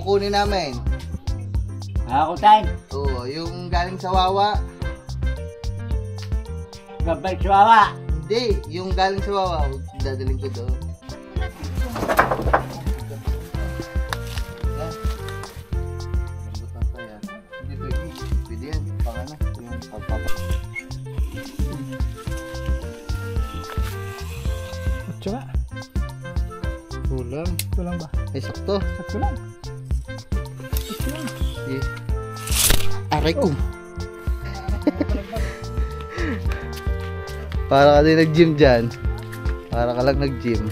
kukunin namin. Nakakutan. Oo, yung galing sa Wawa. Gabay Chihuahua. Hindi, yung galing sa Wawa. Dadaling ko doon. Hindi pwede. Pwede yan. Paka na. Yung pagpapa. Otso nga. Kulang. Kulang ba? Ay, sakto. Sakto lang. Otso lang. Okay. Aray ko. Para ka din nag-gym dyan. Para ka lang nag-gym.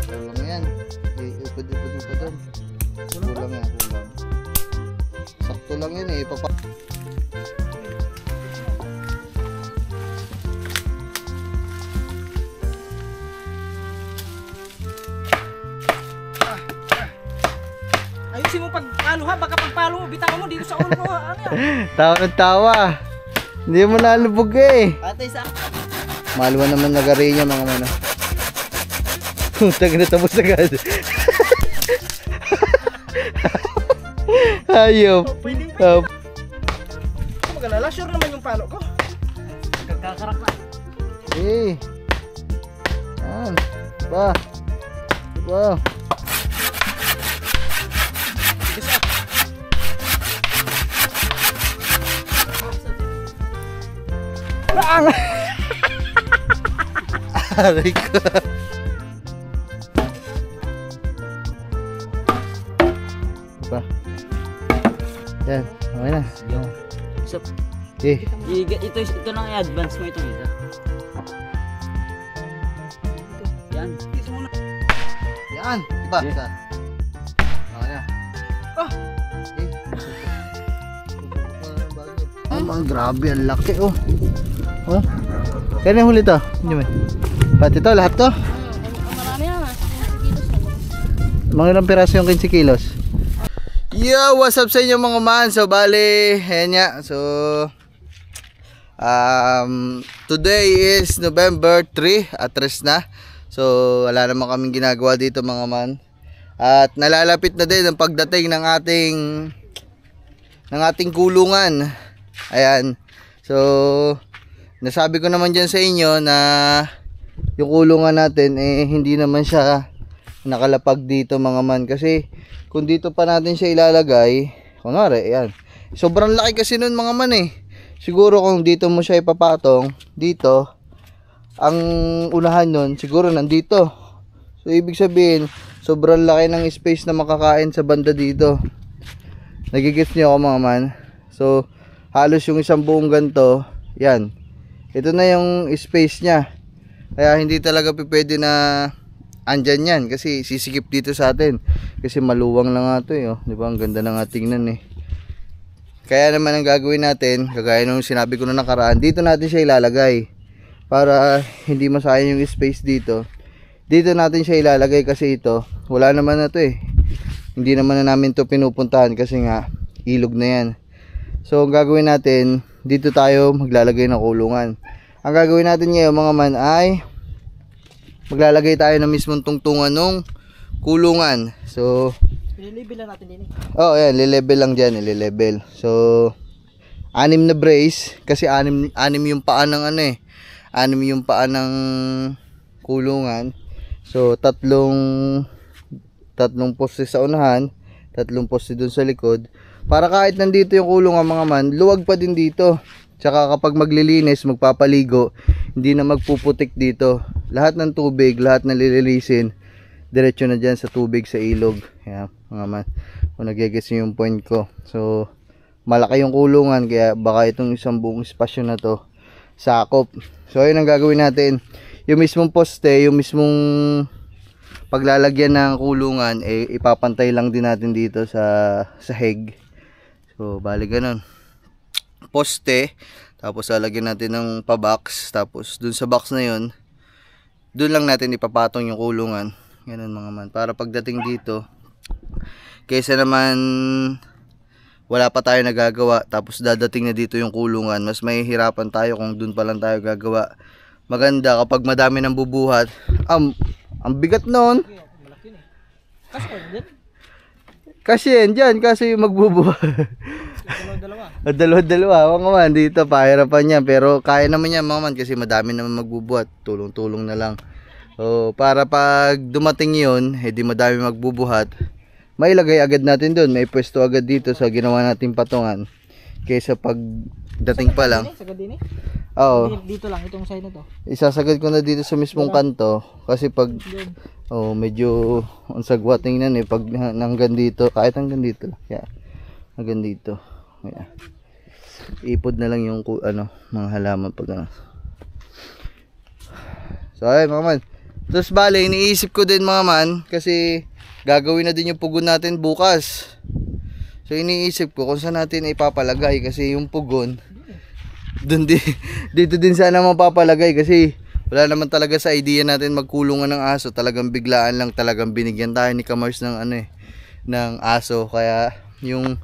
Kulang yan. Ipad-ipad pa doon. Kulang yan, kulang. Sakto lang yan eh. Ayusin mo pagpalo ha, baka pagpalo mo, bitawan mo dito sa ulo ko ha. Ano yan? Tawa ng tawa. Hindi mo nalubog eh. Atay sa... Maluwa naman nagari niya mga mano. Tag na tapos agad. Ayop. Pwede. Mag-alala, sure naman yung palo ko. Nagkakarak na. Eh. Yan. Diba? Diba? Bang! Aray ko. Diba? Yan. Okay na. Yung. So, Eh. ito nang i-advance mo itong ito. Yan. Yan. Diba? Yeah. Okay na. Oh! Eh. Oh, grabe. Ang laki oh. Oh. Kaya na huli to. Hindi mo. Pati to, lahat to. Marami na nga. 15 kilos na. Mga ilang piraso yung 15 kilos. Yo, what's up sa inyo mga man? So, bali, ayan nga. So, today is November 3 at rest na. So, wala naman kaming ginagawa dito mga man. At nalalapit na din ang pagdating ng ating kulungan. Ayan. So, nasabi ko naman dyan sa inyo na yung kulungan natin eh hindi naman siya nakalapag dito mga man, kasi kung dito pa natin siya ilalagay, kunwari ayan, sobrang laki kasi nun mga man eh. Siguro kung dito mo siya ipapatong dito, ang unahan nun siguro nandito. So ibig sabihin sobrang laki ng space na makakain sa banda dito. Nagigets niyo ako mga man? So halos yung isang buong ganto, yan, ito na yung space niya. Kaya hindi talaga pwede na andyan yan, kasi sisikip dito sa atin. Kasi maluwang na nga to eh, oh. Diba? Ang ganda na nga tingnan eh. Kaya naman ang gagawin natin, kagaya nung sinabi ko na nakaraan, dito natin siya ilalagay. Para hindi masayang yung space dito. Dito natin siya ilalagay kasi ito, wala naman na to eh. Hindi naman na namin to pinupuntahan kasi nga ilog na yan. So ang gagawin natin, dito tayo maglalagay ng kulungan. Ang gagawin natin ngayon mga man ay maglalagay tayo ng mismong tungtungan ng kulungan. So I-level lang natin din eh. oh ayan, lilevel lang dyan, lilevel. So 6 na brace, kasi 6 yung paa ng ano eh, 6 yung paa ng kulungan. So tatlong poste sa unahan, 3 poste dun sa likod, para kahit nandito yung kulungan mga man, luwag pa din dito. Tsaka kapag maglilinis, magpapaligo, hindi na magpuputik dito. Lahat ng tubig, lahat na lilinisin, diretso na dyan sa tubig sa ilog. Kaya mga man, kung nagigets nyo yung point ko. So malaki yung kulungan, kaya baka itong isang buong espasyo na to sakop. So ayun ang gagawin natin. Yung mismong poste, yung mismong paglalagyan ng kulungan, eh ipapantay lang din natin dito sa heg. So bali ganun, poste, tapos lalagyan natin ng pa-box, tapos dun sa box na yun, dun lang natin ipapatong yung kulungan. Ganun mga man, para pagdating dito Kaysa naman wala pa tayo nagagawa tapos dadating na dito yung kulungan, mas mahihirapan tayo kung dun pa lang tayo gagawa. Maganda kapag madami nang bubuhat. Ang bigat noon. Kasi ko din. Kasi yan dyan, kasi yung magbubuhat. Dalawa-dalawa. Dalawa-dalawa. Ako naman dito, pahirapan yan. Pero kaya naman yan mga man kasi madami naman magbubuhat. Tulong-tulong na lang. So, para pag dumating yun, di madami magbubuhat, mailagay agad natin doon. May pwesto agad dito sa ginawa nating patungan. Kaysa pag dating pa lang. Sagad din eh. Oo. Dito lang, itong side na to. Isasagad ko na dito sa mismong kanto. Kasi pag medyo ang sagwating nan eh. Pag hanggang dito, kahit hanggang dito lang. Yeah. Hanggang dito. Yeah. Ipod na lang yung mga halaman pag So ay mga man. Tapos bale, iniisip ko din mga man. Kasi gagawin na din yung pugon natin bukas. So iniisip ko kung saan natin ipapalagay. Kasi yung pugon dito din sana mapapalagay. Kasi wala naman talaga sa idea natin magkulungan ng aso. Talagang biglaan lang, talagang binigyan tayo ni Kamars ng ng aso. Kaya yung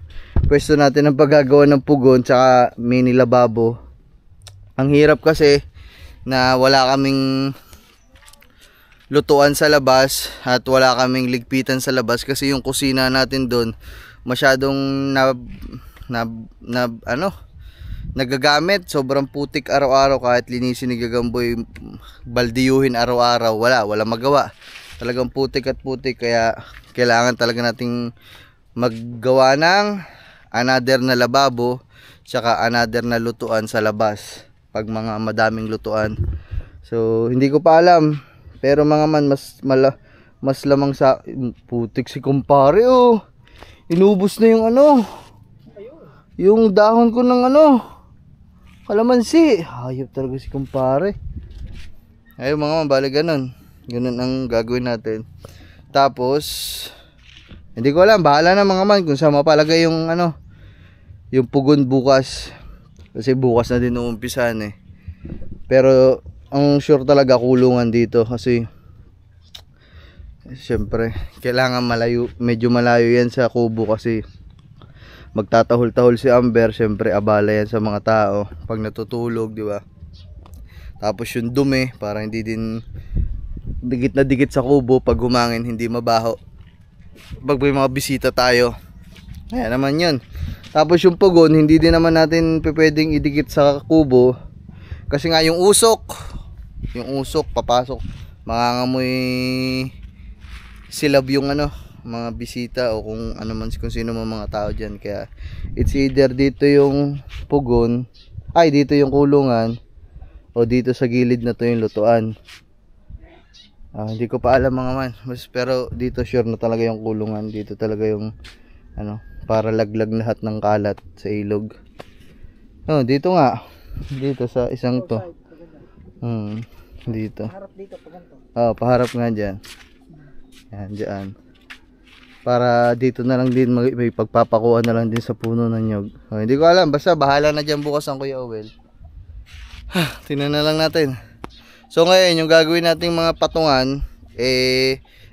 pwesto natin ng paggagawa ng pugon tsaka mini lababo, ang hirap kasi na wala kaming lutuan sa labas at wala kaming ligpitan sa labas. Kasi yung kusina natin doon masyadong nagagamit, sobrang putik araw-araw. Kahit linisin ni Gagamboy, baldiyuhin araw-araw, wala magawa, talagang putik at putik. Kaya kailangan talaga nating maggawa ng another na lababo tsaka another na lutuan sa labas pag mga madaming lutuan. So hindi ko pa alam, pero mga man mas lamang sa putik si kumpare. Inubos na yung yung dahon ko ng kalamansi. Hayop talaga si kumpare. Ayun mga man, bali ganun ang gagawin natin. Tapos hindi ko alam, bahala na mga man kung saan mapalagay yung yung pugon bukas. Kasi bukas na din uumpisan eh. Pero ang sure talaga kulungan dito kasi syempre kailangan medyo malayo yan sa kubo. Kasi magtatahol-tahol si Amber, syempre abala yan sa mga tao pag natutulog, di ba? Tapos yung dumi, para hindi din dikit na dikit sa kubo. Pag humangin hindi mabaho pag may mga bisita tayo. Kaya naman yun. Tapos yung pugon, hindi din naman natin pwedeng idikit sa kubo kasi nga yung usok papasok, mangangamoy silab yung mga bisita o kung kung sino mga tao dyan. Kaya it's either dito yung pugon, dito yung kulungan, o dito sa gilid na to yung lutuan. Hindi ko pa alam mga man, pero dito sure na talaga yung kulungan. Dito talaga yung para laglag lahat ng kalat sa ilog. Dito nga, dito sa isang to. Dito. Harap dito pag ganito. Paharap nga dyan. Yan, dyan. Para dito na lang din may pagpapakuha na lang din sa puno ng nyog. Hindi ko alam, basta bahala na dyan bukas ang Kuya Owel. Tingnan na lang natin. So ngayon yung gagawin nating mga patungan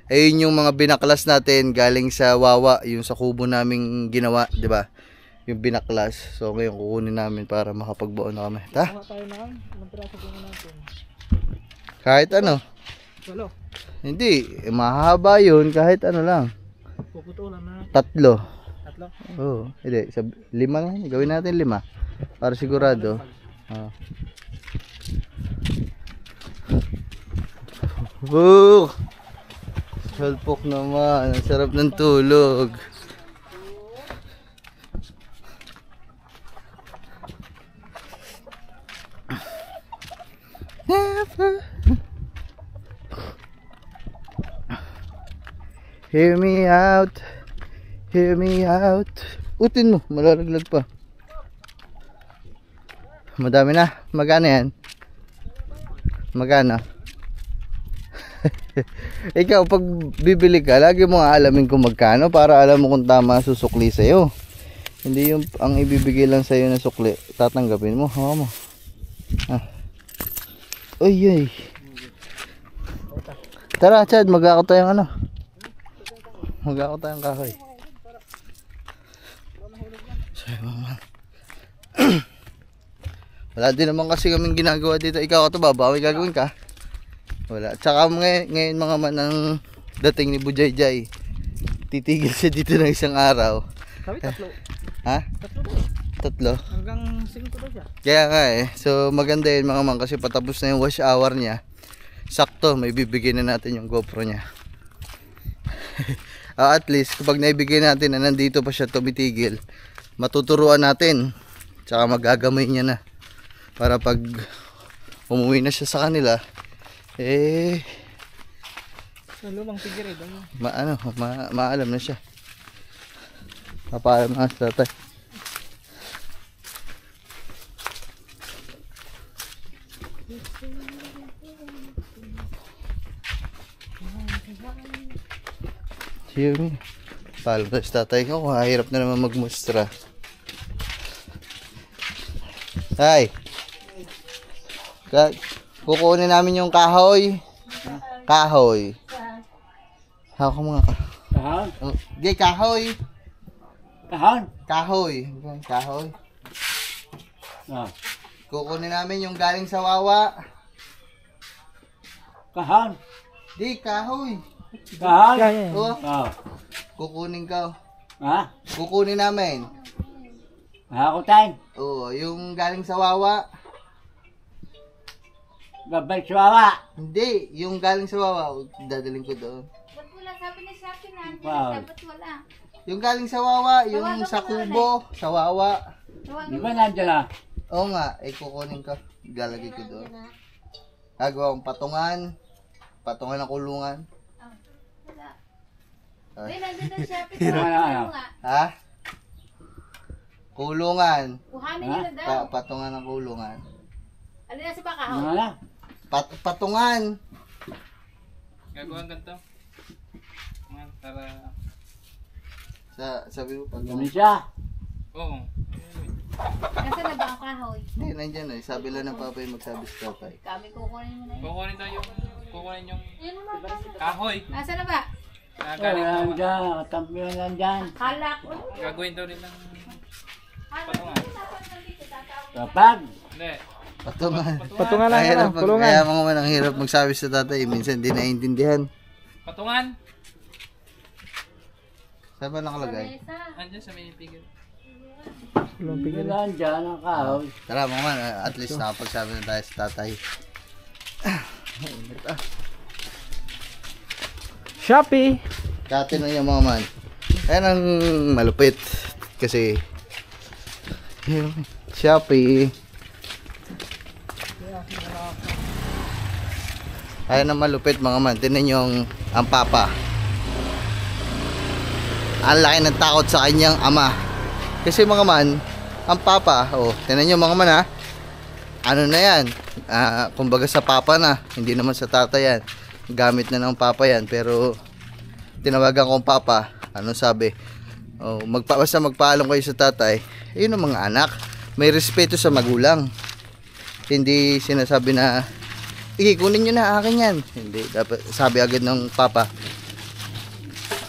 ayun yung mga binaklas natin galing sa Wawa, yung sa kubo naming ginawa, di ba? Yung binaklas. So ngayon kukunin namin para makapagbaon na kami. Kuha tayo ng piraso puno natin. Kahit Walo. Hindi, mahaba yun kahit lang. Puputulan na. 3. Tatlo. Hindi, 5 na. Gawin natin 5 para sigurado. Salpok naman, ang sarap ng tulog. Hear me out, hear me out. Utin mo, malalaglag pa. Madami na. Magkano yan? Magkano? Ikaw pag bibili ka, lagi mo alamin kung magkano para alam mo kung tama susukli sa'yo. Hindi yung ang ibibigay lang sa'yo na sukli, tatanggapin mo. Hawa mo. Uy. Tara Chad, mag-ako tayong Mag-ako tayong kahoy. So yun mga man. Wala din naman kasi kaming ginagawa dito. Ikaw ito ba? Bawi gagawin ka? Wala. Tsaka ngayon mga man ang dating ni Bujayjay. Titigil siya dito ng isang araw. Sabi, tatlo. Ha? Tatlo daw. Tatlo? Hanggang 5 daw siya. Kaya nga eh. So maganda yun mga man kasi patapos na yung wash hour niya. Sakto, may bibigyan na natin yung GoPro niya. At least kapag naibigay natin na nandito pa siya tumitigil, matuturuan natin. Tsaka magagamay niya na. Para pag umuwi na siya sa kanila, eh Sa lumang tigre. maalam na siya. Papaalam na sa tatay. Siyempre, paalam na sa tatay ko. Hirap na naman magmustra. Tay, kukunin namin yung kahoy. Kahoy. Hawak ko mga Kahon? oh, di, kahoy. Kahon? Kahoy. Kahoy. Ah. Kukunin namin yung galing sa wawa. Kahon? Di, kahoy. Kahon? Yeah. Oh, Ah. kukunin ka. Ha? Kukunin namin. Hakutan? Oo, yung galing sa wawa. Babay suwawa? Hindi, yung galing sa wawa. Dadaling ko doon. Ba't wala? Sabi ni sa akin, nandiyan. Wow. Dapat wala. Yung galing sa wawa, yung sa kubo, sa wawa. Tawagin Di ba nandiyan na? Oo nga, eh kukunin ko. Ilalagay ko doon. Gagawa kong patungan. Patungan ng kulungan. wala. Ay. Wait, nandiyan daw siya. Ano, ano? Nga. Ha? Kulungan. Kuhanin Ha? niyo na daw. Patungan ng kulungan. Alin na si Bakahaw? Ano na? Patungan. Gagawa ganito. Para... Sabi mo Ano patungan. siya? Oo. Nasaan na ba ang kahoy? Hindi, nandyan eh. Sabi lang ng papa yung magsabi sa tatay. Kami kukunin mo na yun. Kukunin yung Yan naman. kahoy. Nasaan na ba? Galing Wala daw. nandiyan. Nakatampi lang nandiyan. Kala ko. Gagawin daw rin ng Kala ko. patungan. Kapag. Hindi. Patungan. Patungan lang, Kaya, kulungan. kaya mga man ang hirap magsabi sa tatay. Minsan di naiintindihan. Patungan. Saan ba nakalagay? Mesa. Andiyan sa may pigil. Lumang Hindi tigre. nandiyan ang kahoy. Tara mga man, at least nakapagsabi na tayo sa tatay. Shopee. Dati na yung mga man. Ayan ang malupit. Kasi yung Shopee. Ayan ang malupit mga man. Tinan yung ang papa. Ang laki ng takot sa kanyang ama. Kasi mga man, ang papa, oh, tinan nyo mga man ha. Ano na yan? Kumbaga sa papa na. Hindi naman sa tata yan. Gamit na ng papa yan. Pero tinawagan kong papa. Ano sabi? Oh, basta magpaalam kayo sa tatay. Yun ang mga anak. May respeto sa magulang. Hindi sinasabi na kunin nyo na akin yan. Hindi. Dapat sabi agad ng papa.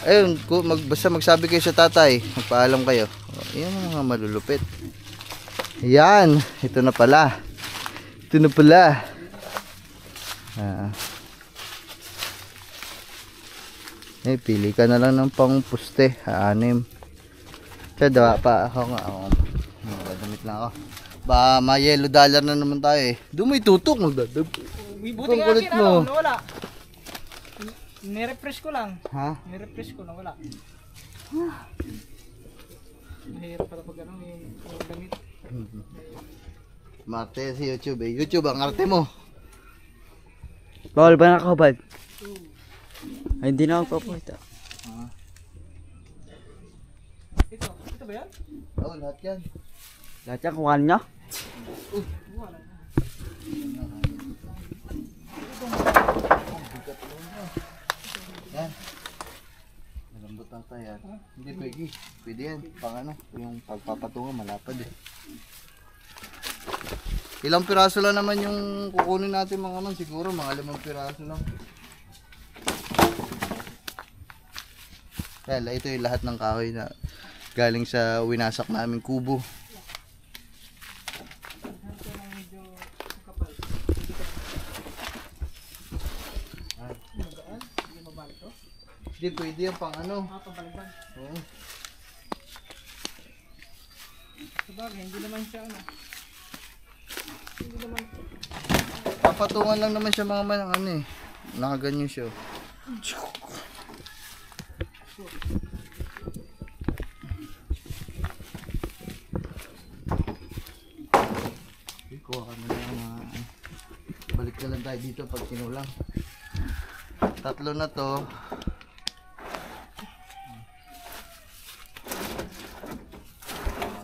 Ayun, basta magsabi kayo sa tatay. Magpaalam kayo. Oh, yan ang mga malulupit. Yan. Ito na pala. Ito na pala. Pili ka na lang ng pangpuste. 6. Kaya dawa pa. Ako nga. Magdadamit lang ako. Ba, ma-yellow dollar na naman tayo eh. Doon may tutok. Buti Ang nga kulit akin, mo. nawala. Nirefresh ko lang. Ha? Nirefresh ko, nawala. Mahirap pala pag ano, yung damit. Marte si YouTube eh. YouTube ang arte mo. Bawal ba nakakabad? Ay, hindi na ako papakita. Ito ba yan? Oh, lahat yan. Lahat yan kuhaan niya? Yan. Malambot lang tayo yan. Hindi pwede. Pwede yan. Pang ano, yung pagpapatungan malapad eh. Ilang piraso lang naman yung kukunin natin mga man. Siguro mga 5 piraso lang. Kaya ito yung lahat ng kahoy na galing sa winasak namin kubo. Hindi, pwede yan pang ano. Pabalikan. Oo. Sabagay, hindi naman siya ano. Hindi naman. Papatungan lang naman siya mga man, ano eh. Nakaganyan siya. Kuha ka na lang balik na lang tayo dito pag kinulang. Tatlo na to.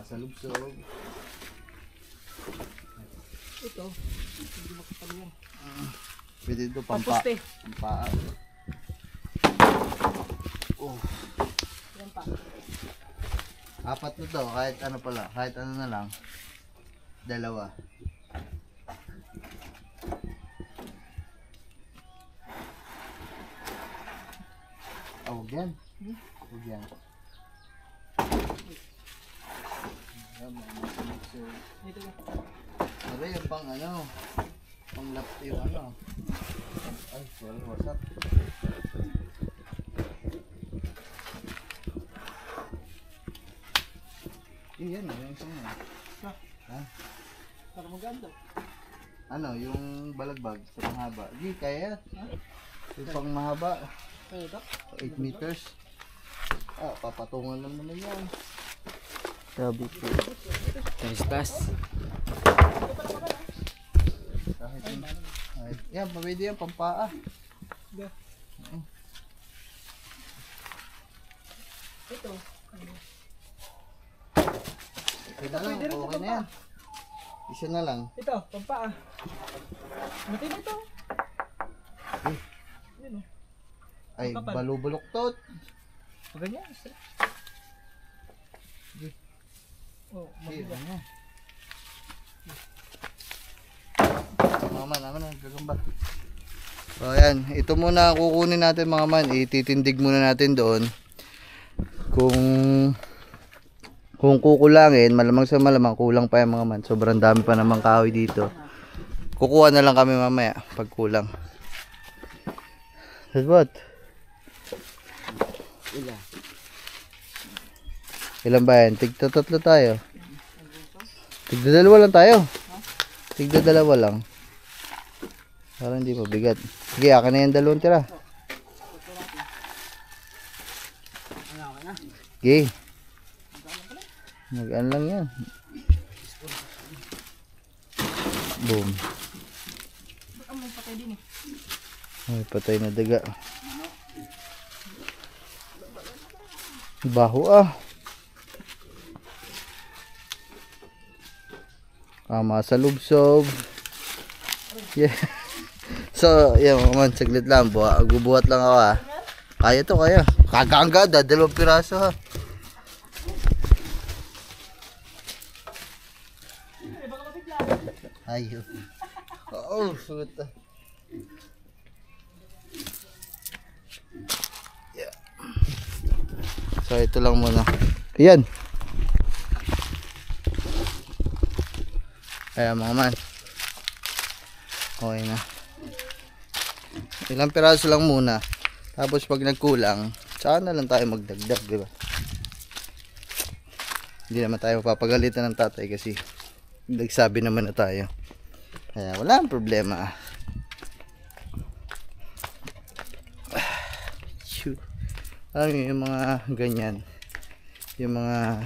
Sa lubsog. Ito. Hindi makapal yan. Pwede ito Pamposte. pampaa. Oh. Yan pa. Apat na to, kahit ano pala, kahit ano na lang. Dalawa. Huwag yan. Huwag yan. Dito ka. Ano yung pang ano? Pang lap yung ano? Ay, sorry, what's up? Yan, yung isang yan. Ha? Para maganda. Ano, yung balagbag sa mahaba. Di, kaya. Yung pang mahaba. Kaya ito? 8 meters. Ah, papatungan lang naman yan. Sabi ko. Tas. Kahit, yan, pwede yan, pampaa. Yeah. Ito. Kita lang, Pwede rin okay ito, na yan. Isa na lang. Ito, pampaa. Matino ito. Yan o. Ay, Kapal. balubuloktot. O ganyan. Oh, Sige, mabigat. ano. Mga man, naman ang gagamba. So, ayan. Ito muna ang kukunin natin mga man. Ititindig muna natin doon. Kung kukulangin, malamang sa malamang kulang pa yung mga man. Sobrang dami pa namang kahoy dito. Kukuha na lang kami mamaya pag kulang. That's what? Ilan ba yan? Tigta tatlo tayo. Tigda dalawa lang tayo. Tigda dalawa lang. Para hindi mabigat. Sige, akin na yung dalawang tira. Okay. Mag-an lang yan. Boom. May patay din eh. Ay, patay na daga. Baho ah. Kama sa lubsob. Yeah. So, yan mga man, saglit lang. Gubuhat lang ako ah. Kaya to, kaya. Kagangga, dalawang piraso ha. Ayo. Oh, sulit ah. Yeah. So, ito lang muna. Ayan. Ayan mga man. Okay na. Ilang piraso lang muna. Tapos pag nagkulang, saka na lang tayo magdagdag, di ba? Hindi naman tayo papagalitan ng tatay kasi nagsabi naman na tayo. Kaya wala ang problema. Shoot. Alam niyo yung mga ganyan. Yung mga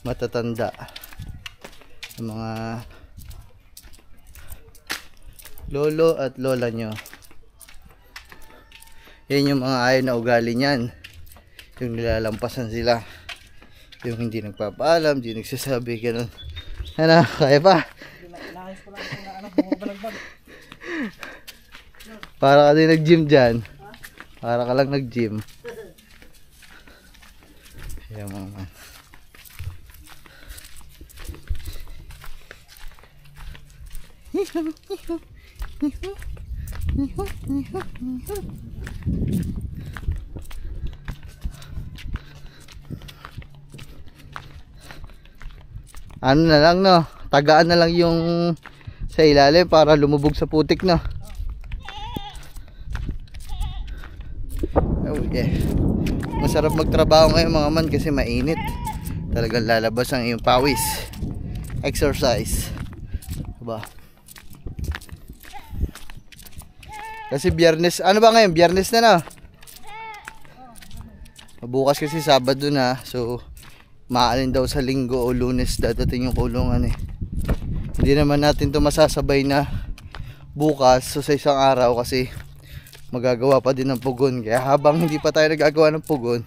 matatanda. Yung mga lolo at lola nyo. Yan yung mga ayaw na ugali niyan. Yung nilalampasan sila. Yung hindi nagpapaalam, hindi nagsasabi ganun. Ano, kaya pa? Inayos ko lang ito na anak mo balagbag. Para ka din nag-gym dyan. Para ka lang nag-gym. Ayan mga man. ano na lang no, tagaan na lang yung sa ilalim para lumubog sa putik no. Oh yeah. Masarap magtrabaho ngayon mga man kasi mainit. Talagang lalabas ang iyong pawis. Exercise. Diba? Kasi biyernes, ano ba ngayon? Biyernes na na. Bukas kasi Sabado na. So, maalin daw sa Linggo o Lunes dadating yung kulungan eh. Hindi naman natin to masasabay na bukas. So, sa isang araw kasi magagawa pa din ng pugon. Kaya habang hindi pa tayo nagagawa ng pugon,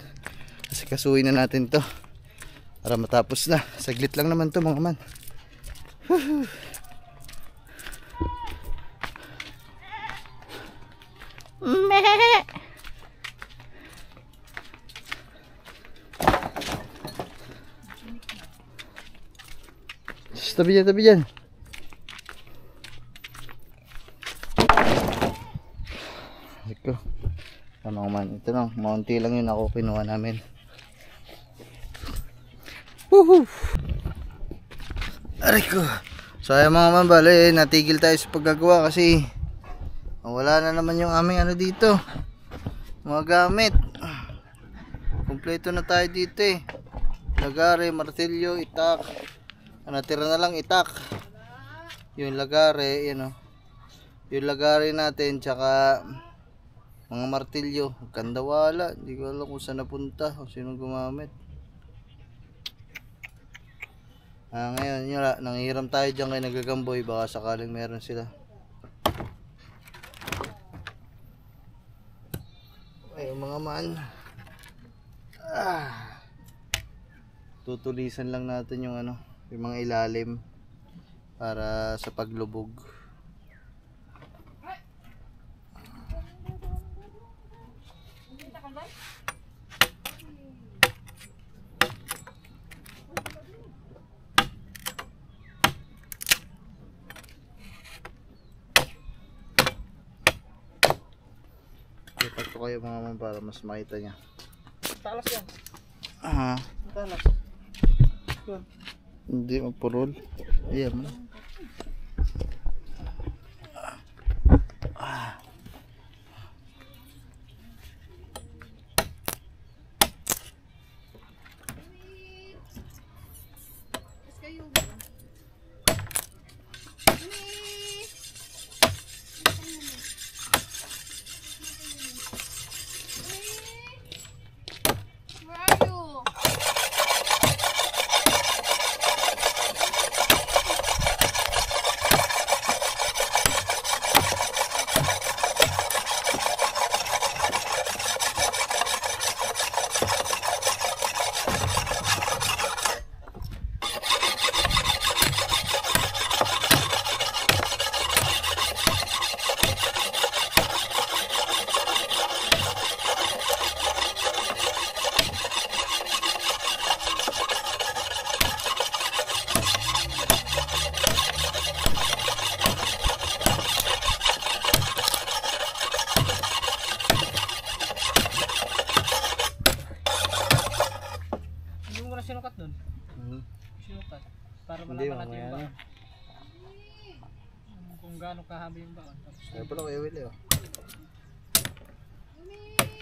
kasi kasuhin na natin to para matapos na. Saglit lang naman to mga man. Tabi dyan, tabi dyan. Ito. Ano man, ito lang, maunti lang yun ako kinuha namin. Woohoo! Aray ko. So ayan mga man, bale, natigil tayo sa paggagawa kasi wala na naman yung aming ano dito, mga gamit. Kompleto na tayo dito eh. Lagare, martilyo, itak. Natira na lang itak. Yung lagare, yun o. Yung lagare natin, tsaka mga martilyo. Ganda wala. Hindi ko alam kung saan napunta o sino gumamit. Ngayon, yun, nanghiram tayo dyan kay nagagamboy. Baka sakaling meron sila. Ay, mga man. Tutulisan lang natin yung ano, yung mga ilalim para sa paglubog. Ipat ko kayo mga man para mas makita niya. Talas yan. Aha. Talas. Hindi magpurol. Ayan mo. Sinukat dun. Sinukat. Para Hindi, malaman natin yung mamaya baon. Kung gaano kahaba yung baon. Kaya pala Kuya Will eh.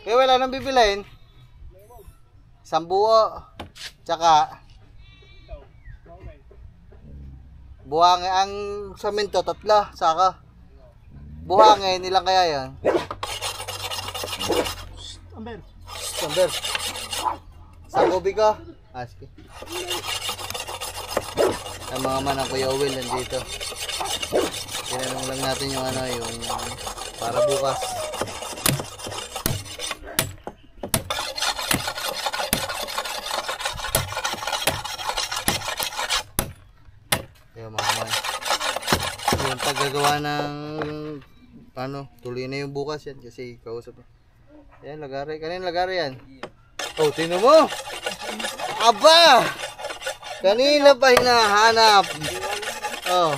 Kuya Will, anong bibilhin? Sambuo. Tsaka buhangin. Ang saminto, 3. Saka buhangin, ilang kaya yan? Amber. Amber. Sa gobi ka? Sige. Ang mga man ang Kuya Will nandito. Tinanong lang natin yung ano, yung para bukas. Yung mga man. Yung paggagawa ng ano, tuloy na yung bukas yan kasi kausap. Yan, lagari. Kanina lagari yan. Oh, tingnan mo! Aba! Kanina pa hinahanap. Oh.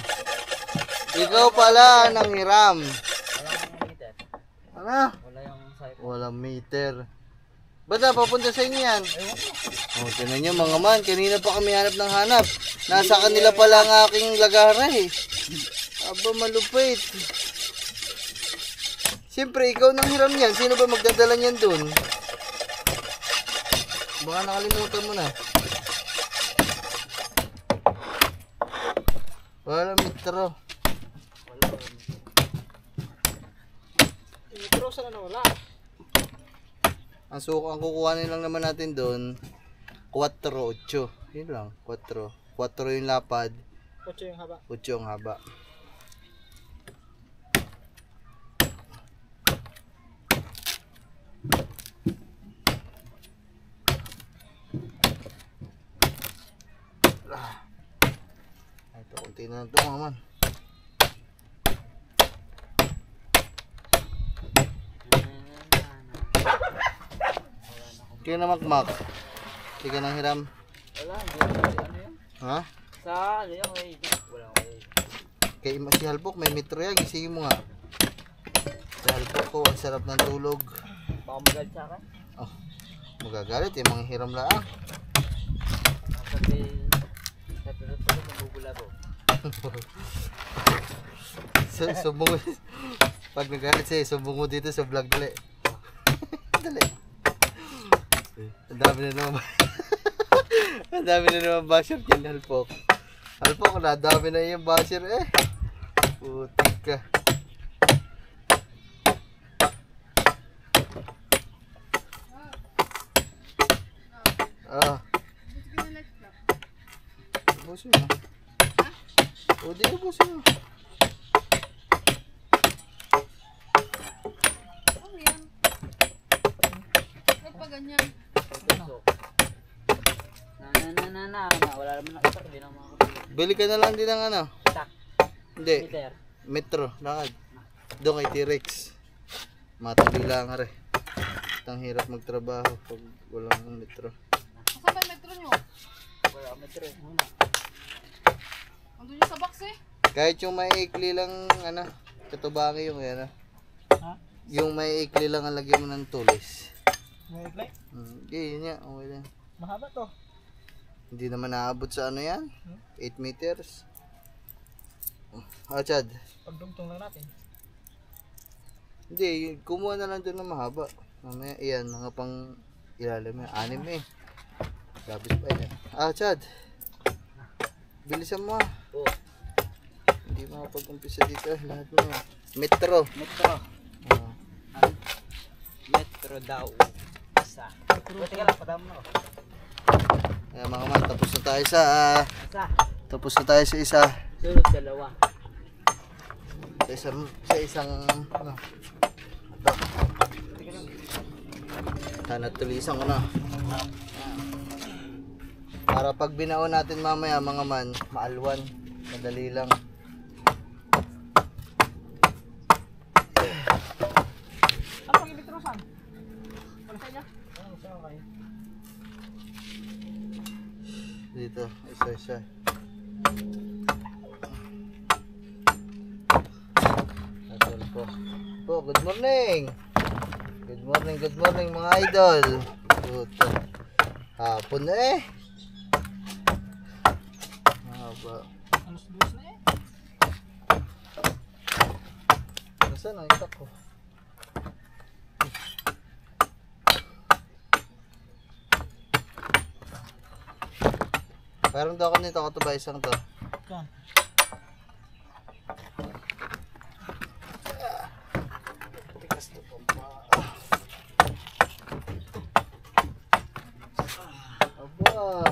Ikaw pala nang hiram. Walang meter. Ano? Wala yung site. Walang meter. Ba't na papunta sa inyo yan? Oh, tinan nyo mga man, kanina pa kami hanap ng hanap. Nasa kanila pala ang aking lagara eh. Aba, malupit. Siyempre, ikaw nang hiram yan. Sino ba magdadala niyan dun? Baka nakalimutan mo na. Wala mitro. Mitro sana nawala. Ang suko, ang kukuhanin lang naman natin doon 4, 8. Yun lang, 4. 4 yung lapad, 8 yung haba. 8 yung haba. Ito, kunti na lang ito mga man. Kaya na makmak. Hindi ka nang hiram. Wala, ano yun? Ha? Sa ano yun, wala ko eh. Kay si Halpok, may metro yan. Gisingin mo nga. Si Halpok ko, ang sarap ng tulog. Baka magalit sa akin. Oh, magagalit yung mga hiram lang. Sabi, sa tulog, mabubula ko. Sumbong mo. Pag nagalit siya, sumbong mo dito sa vlog dali. Dali. Ang dami na naman. Ang dami na naman basher yan, Halpok. Halpok, nadami na yung basher eh. Putik ka. Ah. Ubusin mo. O, di ubusin mo. Ano yan? Ba't pa ganyan? Wala naman nakita, hindi na makakapit. Bili ka na lang din ng ano. Tak. Hindi. Meter. Metro, lakad. Doon kay T-Rex. Matuloy lang nga rin. Ang hirap magtrabaho pag walang metro. Saan ba yung metro nyo? Wala meter eh. Andun yung sa box eh. Kahit yung may ikli lang, ano, katubangi yung ano. Ha? Yung may ikli lang ang lagyan mo ng tulis. May iklay. Hindi, yun nga. Okay lang. Mahaba to. Hindi naman naabot sa ano yan. 8 meters. Chad. Pagdugtong lang natin. Hindi, kumuha na lang doon na mahaba. Mamaya, iyan, mga pang ilalim yan. 6 eh. Gabis pa yan. Chad. Bilisan mo ah. Oo. Hindi makapag-umpisa dito. Lahat mo. Metro. Metro. Ah. Metro daw. Isa. Buti ka lang, padam mo. Ayan mga man, tapos na tayo sa Isa. tapos na tayo sa isa. Sunod dalawa. Sa isang ano. Ito. Sana tulisan ko na. Para pag binaon natin mamaya mga man, maalwan. Madali lang. Ano pang imitro saan? Wala sa inyo? Ano sa okay. Dito, isa-isa. Asal po. Po, good morning. Good morning mga idol. Puto. Hapon na eh. Haba. Ano sa duwas na eh? Nasaan ang itak ko? Parang daw ako nito katuba isang to. Saan? Aba,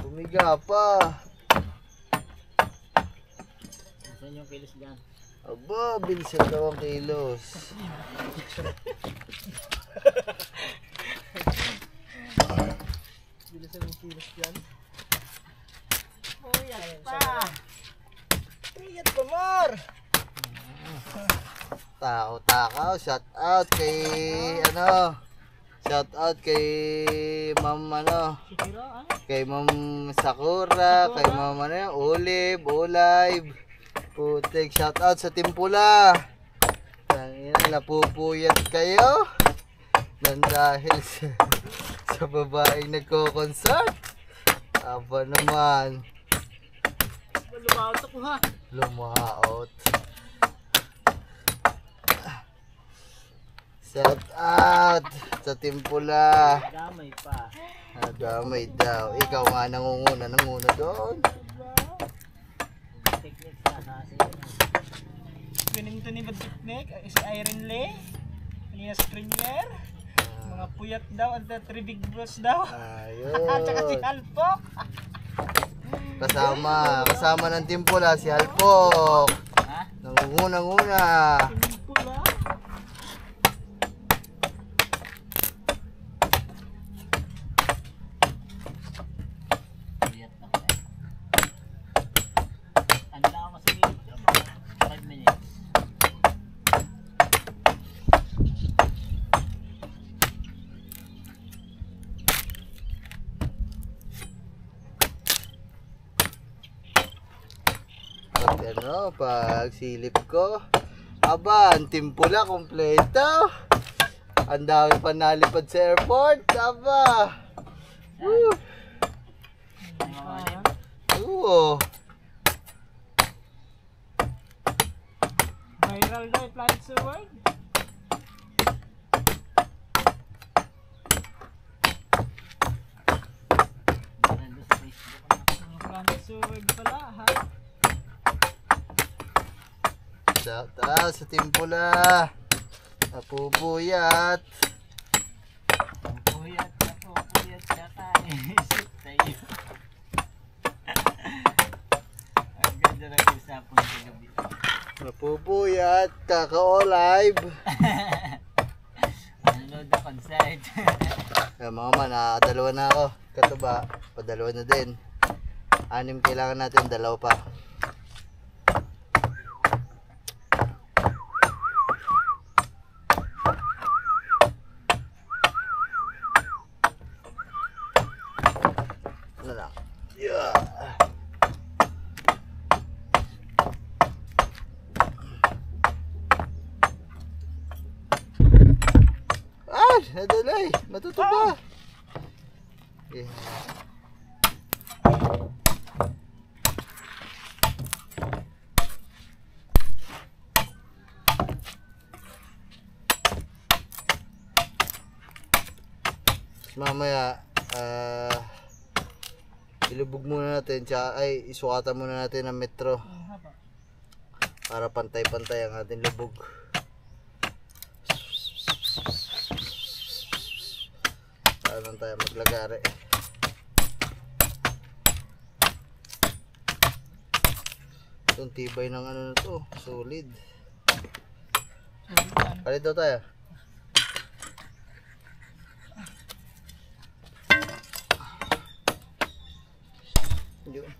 bumiga pa. Saan yung kilos dyan? Aba, bilisan daw ang kilos. Bilisan yung kilos dyan. Puyat pa! Puyat pa more! Takaw, shout out kay ano. Shout out kay Ma'am ano, Sikira ah? kay Ma'am Sakura, kay Ma'am ano, Olive. Putik, shout out sa Timpula. Tangina, napupuyat kayo. Nang dahil sa sa babaeng nagko-concert. Aba naman. Lumaot ako ha. Lumaot. Shout out sa Timpula. Damay pa. Nadamay daw. Ikaw nga nangunguna doon. Technique sa kasi. Ganito ni Bad Technique, si Iron Lee. Kanina screener. Mga puyat daw at 3 big bros daw. At saka si Ayun. Halpok. Kasama ng Timpula si Halpok. Ha? Nangunguna. Pula. Puyat na. Ano lang ako sa 5 minutes. Pag silip ko, aba, ang Timpula kompleto. Ang dami pa nalipad sa airport. Aba. Woo. Oo. Viral daw flight sa world. Flight sa world pala ha. Shout out sa Timpula. Napupuyat. Puyat siya tayo. Isip tayo. Ang ganda ng usapan sa gabi. Napupuyat. Kaka-o-live. Nanonood na concert. Mga man, nakakadalawa na ako. Katuba, padalawa na din. 6 kailangan natin, 2 pa. Ano lang. Yeah. Nadalay. Matutuba. Yeah. Mamaya ilubog muna natin tsaka isukatan muna natin ang metro para pantay-pantay ang ating lubog. Saan tayo maglagari? Itong tibay ng ano na to, solid. Palit daw tayo. Yun.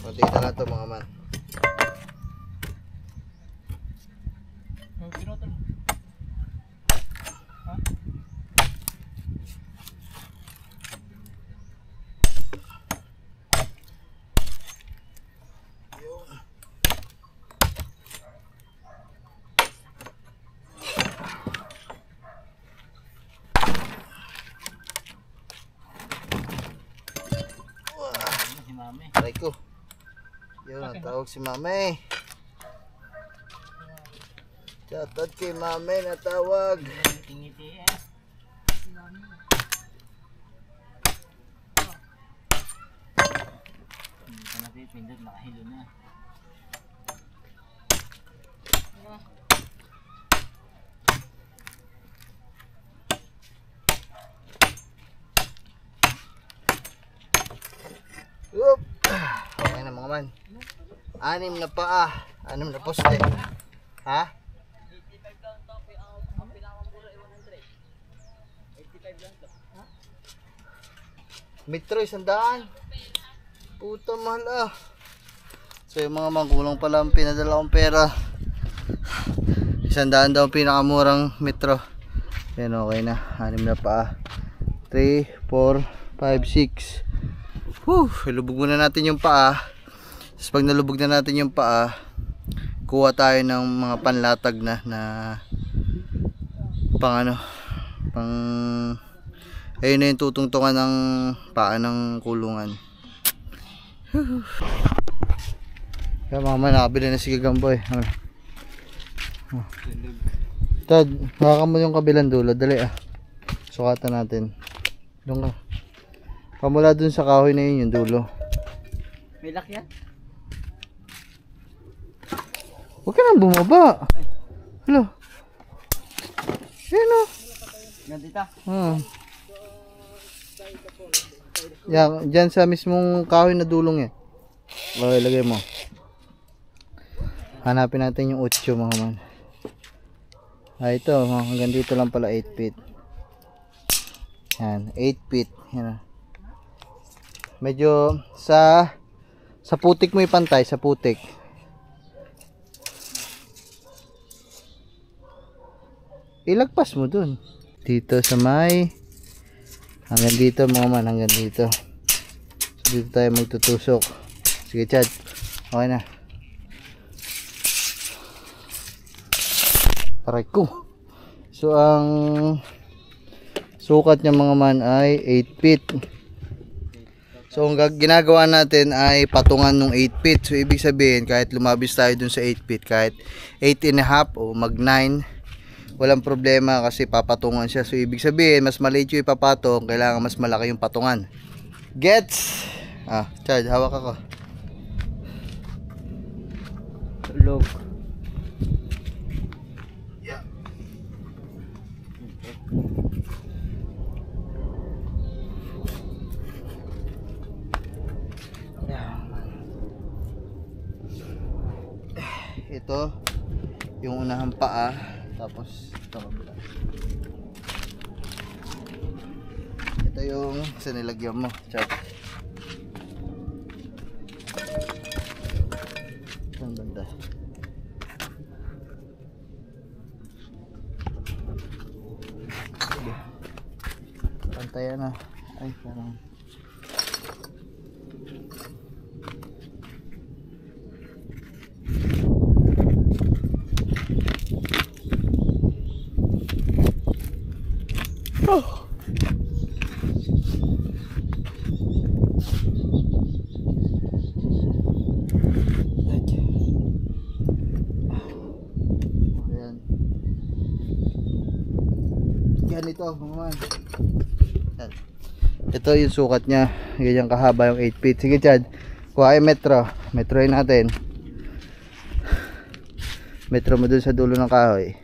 Konti na lang ito mga man. Pinotol. Ha? Si Mami. Aray ko. Yun, natawag si Mami. Shoutout kay Mami, natawag. Ngiti-ngiti Hindi ka napipindot, nakahilo na. Whoop. Okay na mga man. 6 na paa. Ano na poste? Ha? Metro, 100. Puta mahal ah. So yung mga mangkulang pala ang pinadala kong pera. 100 daw ang pinakamurang metro. Yan, okay na. 6 na pa. 3, 4, 5, 6. Ilubog muna natin yung paa. Tapos pag nalubog na natin yung paa, kuha tayo ng mga panlatag na pang ano, pang ayun na yung tutungtungan ng paa ng kulungan. Kaya mama, nakabili na si Gagamboy. Tad, baka mo yung kabilang dulo. Dali ah. Sukatan natin. Doon ka. Pamula dun sa kahoy na yun yung dulo. May lock yan? Huwag ka nang bumaba. Hello. Yan o. Gandita. Yan, dyan sa mismong kahoy na dulong eh. Okay, lagay mo. Hanapin natin yung 8 mga man. Ito, hanggang dito lang pala 8 feet. Yan, 8 feet. Yan. Medyo sa putik mo ipantay, sa putik. Ilagpas mo dun. Dito sa may hanggang dito mga man, hanggang dito. So, dito tayo magtutusok. Sige Chad, okay na. Aray ko. So ang sukat niya mga man ay 8 feet. So ang ginagawa natin ay patungan ng 8 feet. So ibig sabihin kahit lumabis tayo dun sa 8 feet, kahit 8.5 o mag 9, walang problema kasi papatungan siya. So ibig sabihin mas maliit yung ipapatong, kailangan mas malaki yung patungan. Gets? Chad, hawak ako. Log. Ito yung unahang paa, tapos ito kabila. Ito yung sinilagyan mo, Chad. Ang banda. Sige. Pantayan na. Ay, parang ganito mga man. Ito yung sukat niya, ganyan kahaba yung 8 feet. Sige Chad, kuha yung metro. Metroin natin. Metro mo dun sa dulo ng kahoy.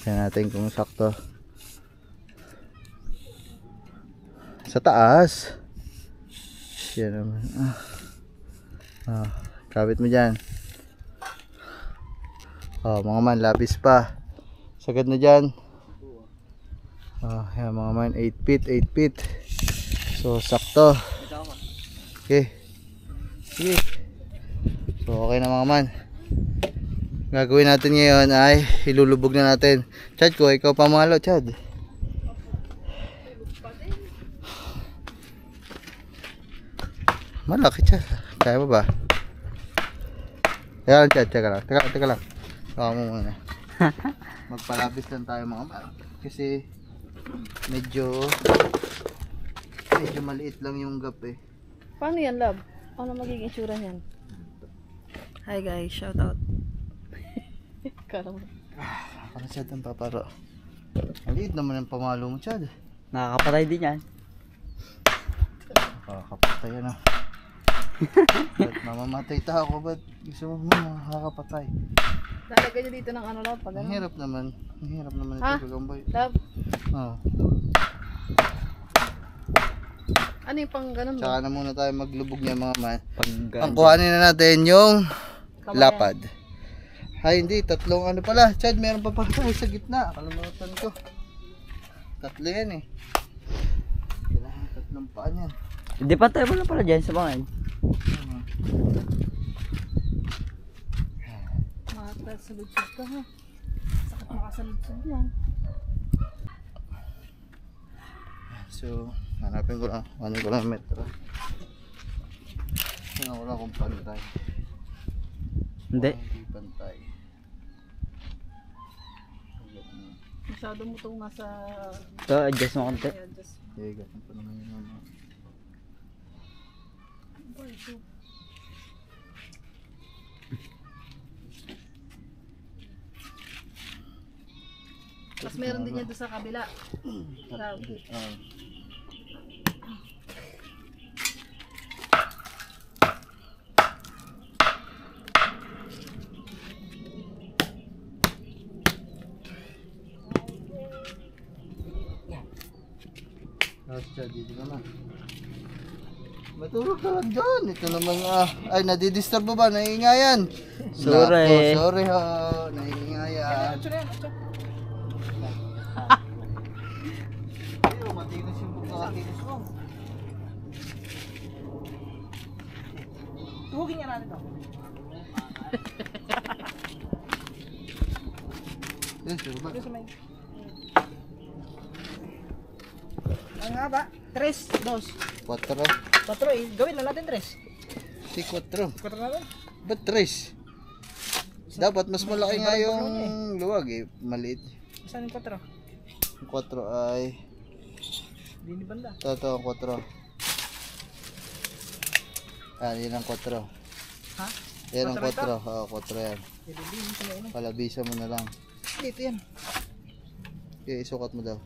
Tignan natin kung sakto. Sa taas. Yan naman. Kabit mo dyan. Mga man, lapis pa. Sagad na dyan. Yan mga man, 8 feet, 8 feet. So sakto. Okay. Sige. So okay na mga man. Gagawin natin ngayon ay ilulubog na natin. Chad ko, ikaw pamalo Chad. Malaki Chad. Kaya mo ba? Teka lang Chad, teka lang. Baka mo muna. Magpalabis lang tayo mga man. Kasi medyo maliit lang yung gap eh. Paano yan, love? Ano magiging itsura niyan? Hi guys, shout out. Kala mo. Ano Chad ang paparo? Maliit naman ang pamalo mo Chad. Nakakapatay din yan. Nakakapatay na. Ba't mamamatay ta ako? Ba't gusto mo makakapatay? Lalagay niyo dito ng ano, love? Pag Ang ano? hirap naman. Ang hirap naman Ha? ito Gagamboy. Love? Oh. Ano yung pang ganun mo? Tsaka na muna tayo maglubog niya mga man. Pag Ang kuhanin na natin yung lapad. Ay hindi, tatlong ano pala. Chad, meron pa pala tayo sa gitna. Kalimutan ko. Tatlo yan eh. Kailangan tatlong paa niyan. Hindi pa tayo wala pala dyan sa mga yan. Makasalubsod ka ha. Sakit makasalubsod yan. So, hanapin ko lang. Ano ko lang metro. Tingnan ko lang kung pantay. Hindi. Hindi pantay. Masyado mo itong nasa... Ito, adjust mo konti. Ayan, just... Okay, ganun pa naman yun. Tapos meron din yan doon sa kabila. Round. Dito ka na. Matulog ka lang dyan. Ito naman ay nadidisturb ba? Naiingayan. Sorry. Nako, sorry ho. Naiingayan. Pero matigas yung pagkakatigas mo. Tuhugin niya natin ito. Yan, sure ba? Doon sa may... Ang nga ba? 3, 2, 4. 4 eh. Gawin na natin 3. Si 4. 4 natin. Ba't 3? Dapat mas malaki nga yung luwag eh. Maliit. Saan yung 4? Yung 4 ay... Hindi ni banda. Ito ang 4. Yan ang 4. Ha? Yan ang 4. 4 Oo, 4 yan. Hindi sa may ino. Palabisa mo na lang. Dito yan. Okay, isukat mo daw.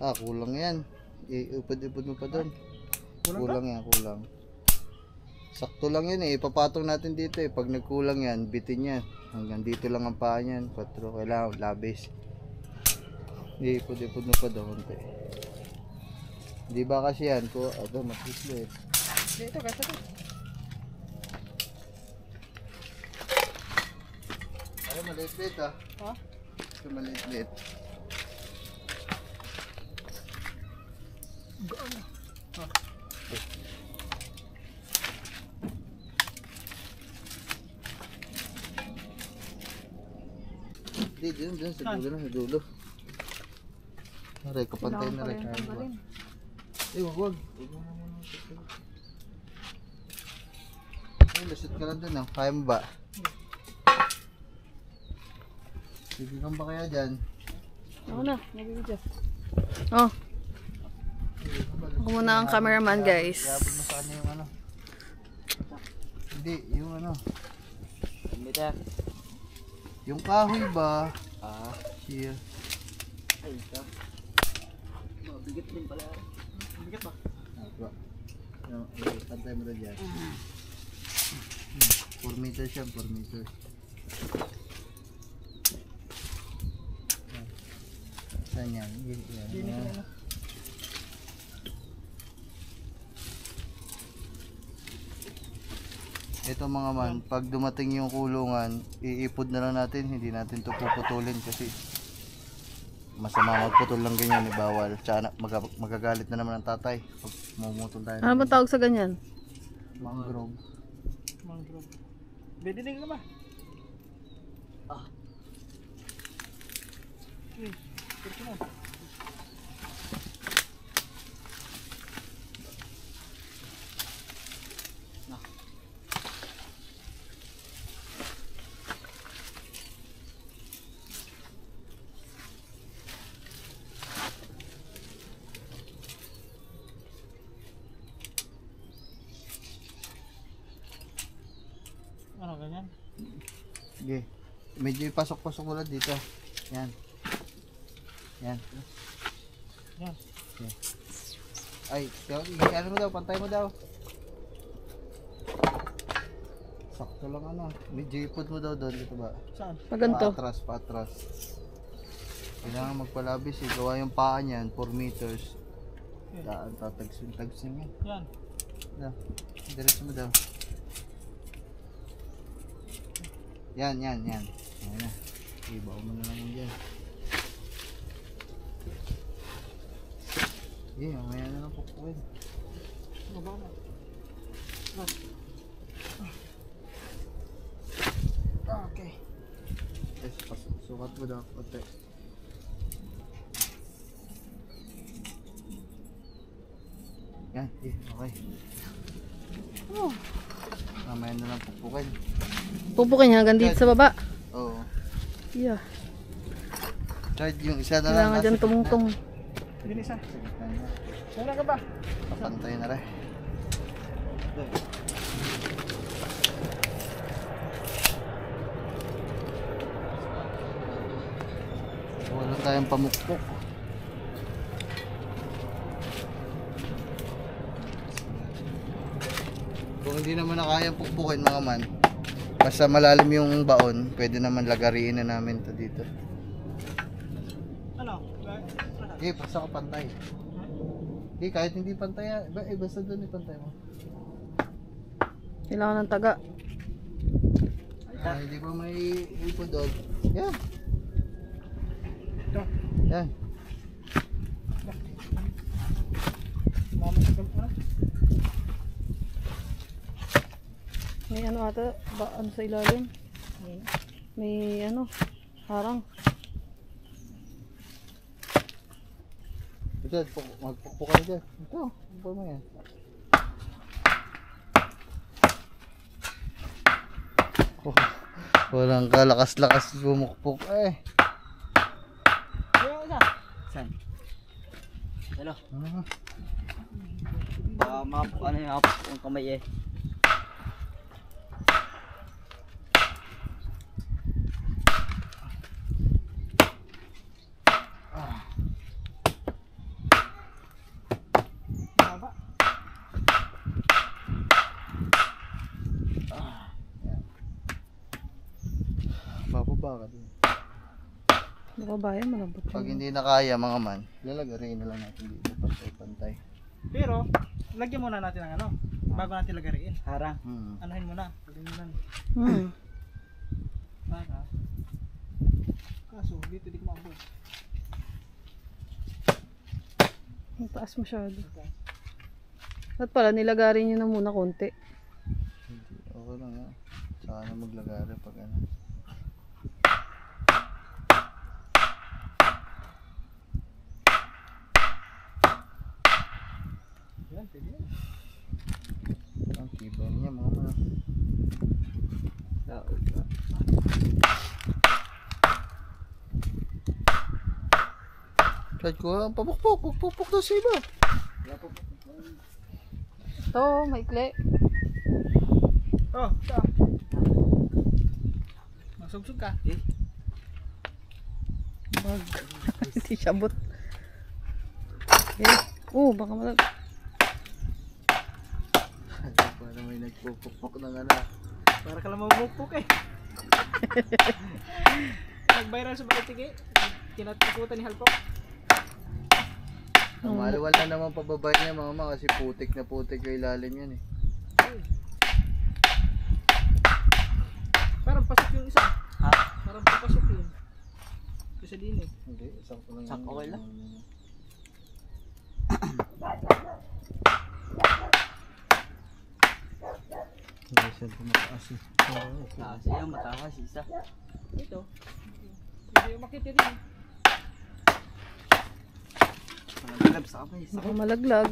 Kulang yan. Iupad-upad mo pa doon. Kulang yan, kulang. Sakto lang yan eh. Ipapatong natin dito eh. Pag nagkulang yan, bitin yan. Hanggang dito lang ang paa yan. 4. Kailangan labis. Iupad-upad mo pa doon. Di ba kasi yan? Ito, matisli eh. Dito, kasi ito. Ay, maliit-liit ah. Ha? Ito maliit-liit. Dito, dun, sa dulo na, sa dulo. Aray, kapantay na rin. Wag. Wag mo na muna. Ay, lusot ka lang dun ah. Kaya mo ba? Sige kang ba kaya dyan? Ako na, nabibidyo. Oh. Ako muna ang cameraman, guys. Yabol mo sa kanya yung ano. Hindi, yung ano. Meter. Yung kahoy ba? Here. Ay, ito. Mabigat din pala. Bigat ba? Ba? Yung, pantay mo na dyan. 4 meters siya, 4 meters. Saan yan? Yan. Ito mga man, pag dumating yung kulungan, iipod na lang natin, hindi natin to puputulin kasi masama magputol lang ganyan, bawal. Tsaka magagalit na naman ang tatay pag mumutol tayo. Ano ba tawag sa ganyan? Mangrove. Mangrove. Bedinig ka ba? Kurso mo. Ano ganyan? Sige. Medyo ipasok-pasok mo lang dito. Yan. Yan. Yan. Okay. Ay, ano mo daw, pantay mo daw. Sakto lang ano. Medyo ipod mo daw doon, dito ba? Saan? Pag ganito. Patras, patras. Kailangan magpalabis eh. Gawa yung paa niyan, 4 meters. Tatagsin yan. Yan. Daw. Diretso mo daw. Yan. Ayan na. Ibaw mo na lang dyan. Mamaya na lang pupuin. Baba na. Okay. Yes, sukat mo daw. Okay. Yan, okay. Oh. Mamaya na lang pupukin. Pupukin niya hanggang dito sa baba. Oo. Yeah. Kahit yung isa na lang. Kailangan dyan tumungtong. Sige isa. Wala ka ba? Papantay na rin. Wala tayong pamukpok. Kung hindi naman na kayang pukpukin mga man, basta malalim yung baon, pwede naman lagariin na namin to dito. Ano? Basta ka pantay. Kahit hindi pantay, basta doon ipantay mo. Kailangan ng taga. Hindi ba may ipodog? Yan. Ito. Yan. May ano ata, ano sa ilalim? May ano, harang. Ito, magpukpuk ka na dyan. Ito, magpukpuk mo yan. Walang kalakas-lakas bumukpuk eh. Yung isa. Saan? Dalo. Ah, Ano yung hapos yung kamay eh. Baba. bababa ka din. Nakabayan, malambot. Pag hindi na kaya mga man, lalagarin na lang natin dito pantay-pantay. Pero, lagyan muna natin ng ano, bago natin lagariin. Harang. Anahin muna. Lagyan muna. Para. Kaso, dito di ko maabot. Ang taas masyado. At pala, nilagarin nyo na muna konti. Hindi, okay lang ha. Saka na maglagari pag ano. Yan, pwede yan. Ang kibay niya mga man. Kahit ko ang pupukpuk daw sa iba. Ito, maikli. Oh, ito. Masugsug ka. Bag. Hindi siya abot. Okay. Baka malag. Para may nagpupukpuk ng ano. Para ka lang mamupuk eh. Nag-viral sa Balitige. Kinatakutan ni Halpok. Ang maluwal na naman pababa niya mga ma kasi putik na putik yung ilalim yan eh. Parang pasok yung isa. Ha? Parang papasok yun. Isa din eh. Hindi, isang ko lang. Isang okay lang. Hindi siya tumataas eh. Taas yan, mataas isa. Ito. Hindi umakit yun eh. Malaglag sa kamay. Baka malaglag.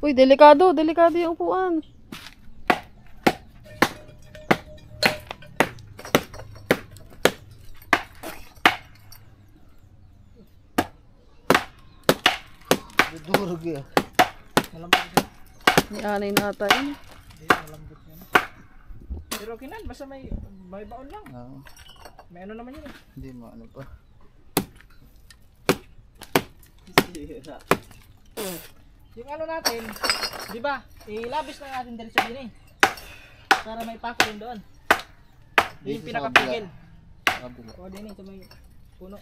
Uy, delikado. Delikado yung upuan. Durog eh. Malambot yun. May anay na ata yun. Hindi, malambot yun. Pero okay na, basta may baon lang. May ano naman yun eh. Hindi mo ano pa. Yung ano natin, di ba? Ilabis lang natin dito sa din eh. Para may pako rin doon. Yun yung Dito sa pinakapigil. kabila. O din eh, ito may puno.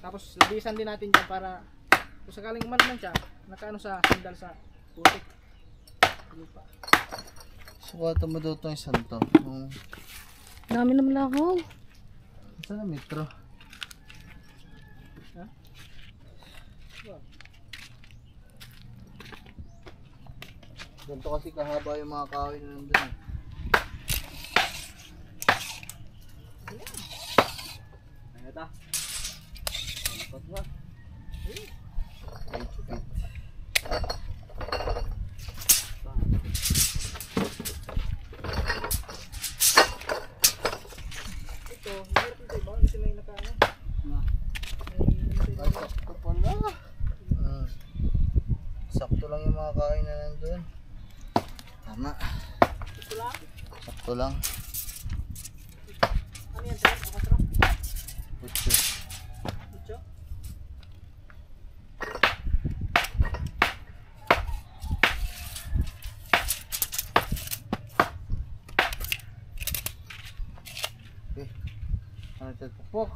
Tapos labisan din natin dyan para kung sakaling umano man siya, nakaano sa sandal sa putik. Lupa. Sukatan mo daw itong isang to. Dami naman ako. Saan na metro? Ha? Ganito kasi kahaba yung mga kahoy na nandun. Ano ito? Ano ba? 8 feet. Ito, meron ito iba kasi may nakaano. Ay, sakto pala. Sakto lang yung mga kahoy na nandun. Tama. Ito lang. Sakto lang. Ano yan, sir? Akasra? Putyo. Ito? Ano ito? Pukpok.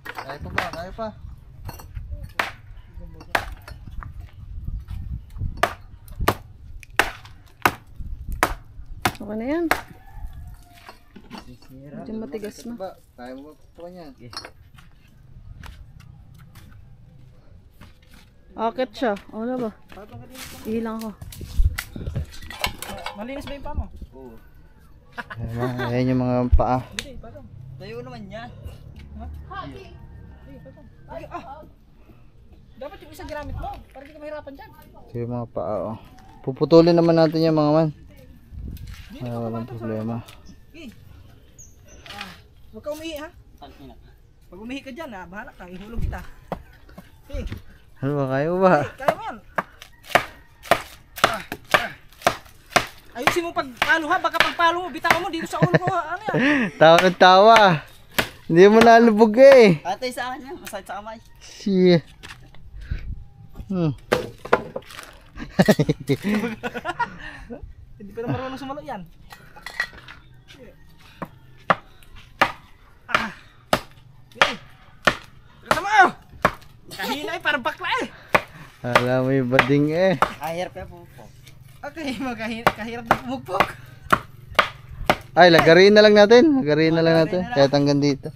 Kaya pa ba? Kaya pa. Okay na yan. Sisira. Medyo matigas na. Ba? Kaya mo ba pukpukan yan? Akit siya. Wala ba? Patong ka din ito. Ihilang ako. Malinis ba yung paa mo? Oo. Ayan yung mga paa. Hindi, patong. Tayo naman niya. Hindi, patong. Ay, dapat yung isang ginamit mo para hindi ka mahirapan dyan. So yung mga paa, oh. Puputulin naman natin yung mga man. Walang problema. Okay. Huwag ka umihi ha. Tangina. Pag umihi ka dyan ha, bahala ka, ihulog kita. Okay, Ano ba? Kaya mo ba? kaya mo yan. Ayusin mo pagpalo ha, baka pagpalo mo, bitawan mo dito sa ulo ko ha. Ano yan? Tawa ng tawa. Hindi mo nalubog eh. Atay sa akin yan. Masakit sa kamay. Shit. Hindi pa na marunong sumalo yan. Okay. Sama mo! Kahina eh, parang bakla eh. Alam mo yung bading eh. Kahirap kaya po. Okay, kahirap na pumugpog. Ay, lagarin na lang natin. Lagarin na lang natin. Kaya hanggang dito.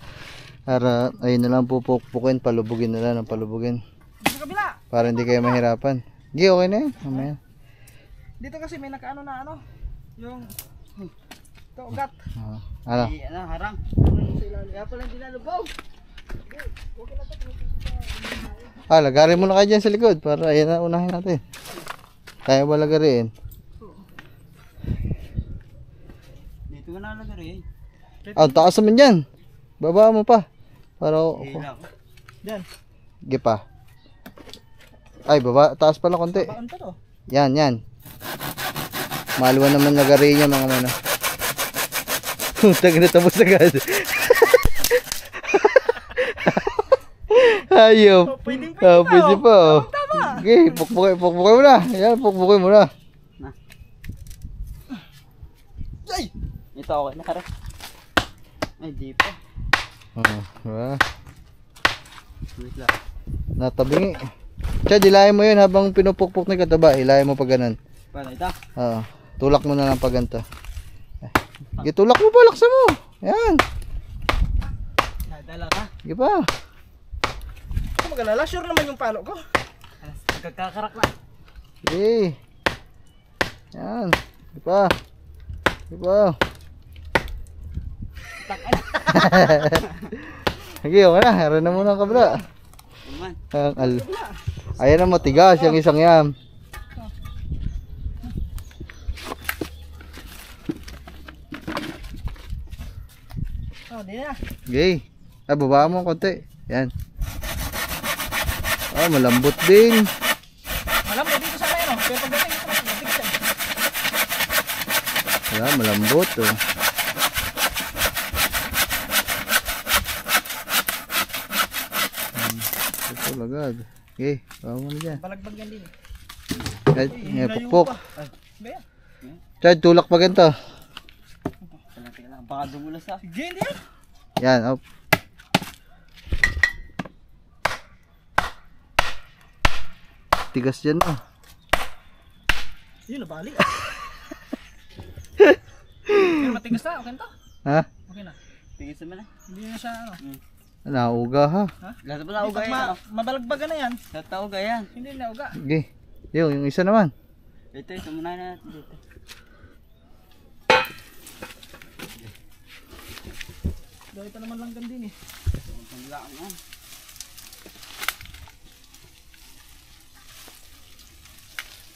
Para, ayun na lang pupukpukin. Palubugin na lang ng palubugin. Dito sa kabila. Para hindi kayo mahirapan. Hindi, okay na yan. Mamaya. Dito kasi may nakaano na ano. Yung ito, ugat. Ano? Ano, harang. Kaya pala hindi nalubog. Lagarin mo na kayo dyan sa likod. Para ayan na unahin natin. Kaya ba lagarin? Dito ka nalagay eh. Taas naman dyan. Baba mo pa. Para Hilang. Diyan. gipa. Ay, baba. Taas pala konti. Baon pa to. Yan, yan. Maluwan naman lagarin niya mga mana. Tag na tapos agad. Ayop. Pwedeng Pwede pa oh. Tama. Okay, pukpukin mo na. Yan, pukpukin mo na. Ay! Ito okay na harap. Ay, di pa. Diba? Wait lang. Natabingi. Siya, dilayan mo yun habang pinupukpuk na kataba. Hilayan mo pa ganun. Paano ito? Tulak mo na lang pa ganito. Itulak mo pa, laksa mo. Yan. Nadala ka. Sige pa. Kung mag-alala, sure naman yung palo ko. Nagkakarak na. Sige. Yan. Sige pa. Sige pa. Sige, okay na. Haran na muna ang kabila. Naman. Ayan ang matigas, yung isang yan. Di na. Okay. Baba mo konti. Yan. Malambot din. Alam mo, dito sa may ano. Pero pagdating ito, matig siya. Malambot oh. Ito lagad. Okay, bawa mo na dyan. Balagbag yan din. Kahit, pukpok. Ba yan? Chad, tulak pa ganito. Teka lang. Baka dumulas ha. Sige, hindi yan. Yan, up. tigas dyan oh. Yun, nabali. Pero matigas na, okay na to. Ha? Okay na. Tigis naman na. Hindi na siya ano. Nauga ha. Lahat pala uga yan. Mabalagbaga na yan. Lahat uga yan. Hindi na uga. Okay. Yung isa naman. Ito yung sumunay na natin dito. Dahil pa naman lang din eh. Panglaan mo.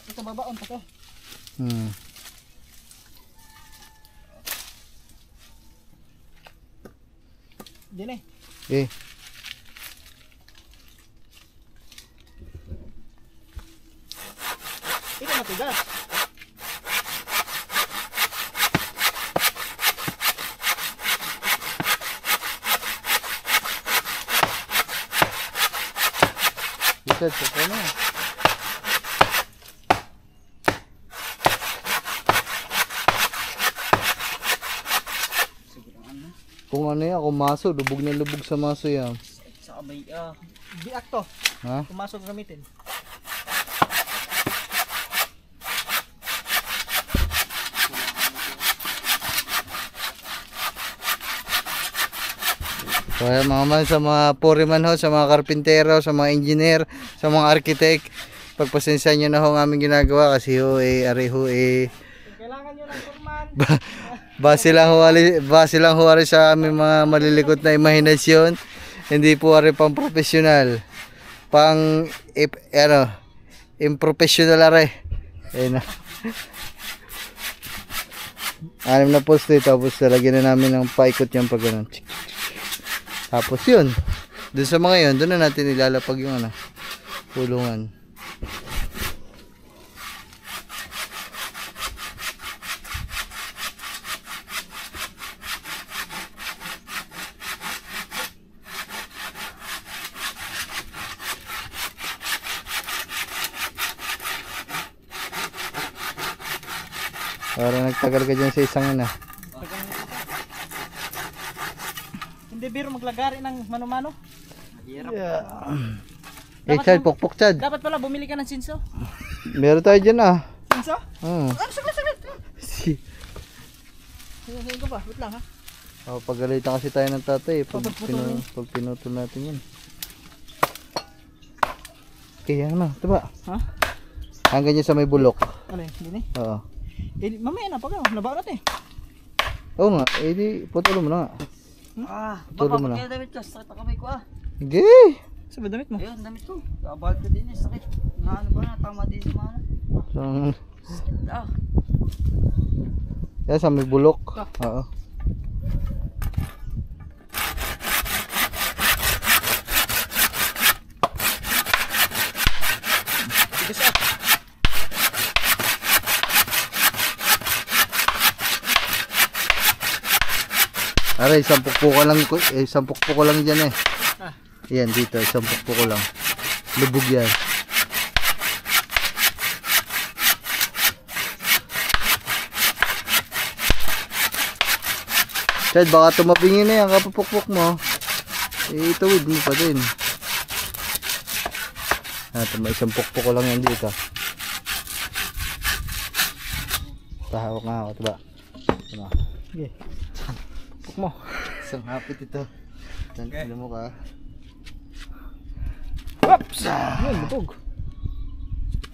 Ito babaon pa to. Din eh. Okay. Ito matigas. Isa sa na. Kung ano yan, kung maso, lubog na lubog sa maso yan. Sa kabay, Biak to. Ha? Pumasok gamitin. So ayan mga man, sa mga foreman ho, sa mga karpintero, sa mga engineer, sa mga architect, pagpasensya nyo na ho ang aming ginagawa kasi ho ari ho Kailangan nyo ng kurman. base lang ho ari sa aming mga malilikot na imahinasyon. Hindi po ari pang professional. Pang improfessional ari. Ayun na. 6 na poste tapos lalagyan na namin ng paikot yung pag ganun. Tapos yun. Doon sa mga yun, doon na natin ilalapag yung kulungan. Para nagtagal ka dyan sa isang Hindi biro maglagari ng mano-mano. Chad, pokpok Chad. Dapat pala bumili ka ng sinso. Meron tayo dyan Sinso? Saglit. Sige ko pa, wait lang ha. Pagalitan kasi tayo ng tatay pag pinutol natin yan. Okay, yan naman. Ito ba? Ha? Hanggang dyan sa may bulok. Ano yun? Hindi eh. Oo. Mamaya na pag nabarat eh. Oo nga, di putulong mo na nga. Baka pagkaya damit ko, sakit ang kamay ko Sige! Saan ba damit mo? Ayun, damit ko. Kabal ko din sakit. Ano ba na, tama din sa mga sakit Yan sa may bulok. Oo. Aray, isang pukpuko lang dyan eh. Yan dito, isang pukpuko lang. Lubog yan. Chad, baka tumabingin na yan kapupukpuk mo. Itawid mo pa din. May isang pukpuko lang yan dito. Tahawak nga ako, diba? Sige. Puk mo. Isang hapit ito. Tanggalin mo ka. Whoops! Yun, butog.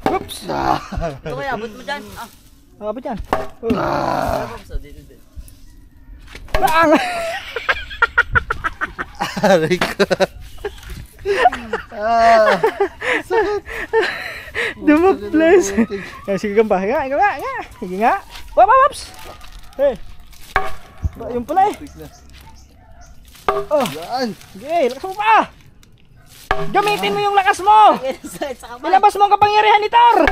Whoops! Ito kaya, abot mo dyan. Abot yan. Dito. Bang! Aray ko. Dumaplas. Sige gamba. Nga. Sige nga. Whoops! Hey. Yung pula eh. Yan. Sige, lakas mo pa. Gamitin mo yung lakas mo. Ilabas mo ang kapangyarihan ni Thor.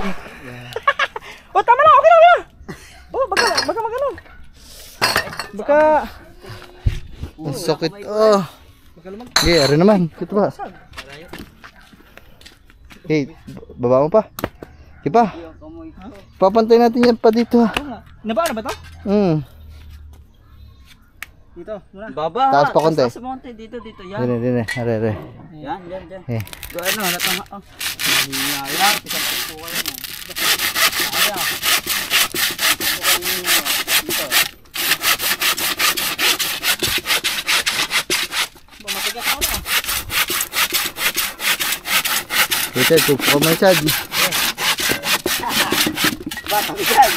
Oh, tama na. Okay na. Oh, baka magano. Baka Ang sakit. Okay, ari naman. Ito ba? Okay, baba mo pa. Okay pa. Papantay natin yan pa dito ha. nabaan na ba to? Dito, muna. Baba. Taas pa konti. Taas pa konti. Dito. Yan. Dine. Are. Yan. Eh. Ano, halatang Hinayang, isang puso kayo yan. Kaya. Dito. Matigas ako na. Ito, tupo ko may sad. Ba, tabigan.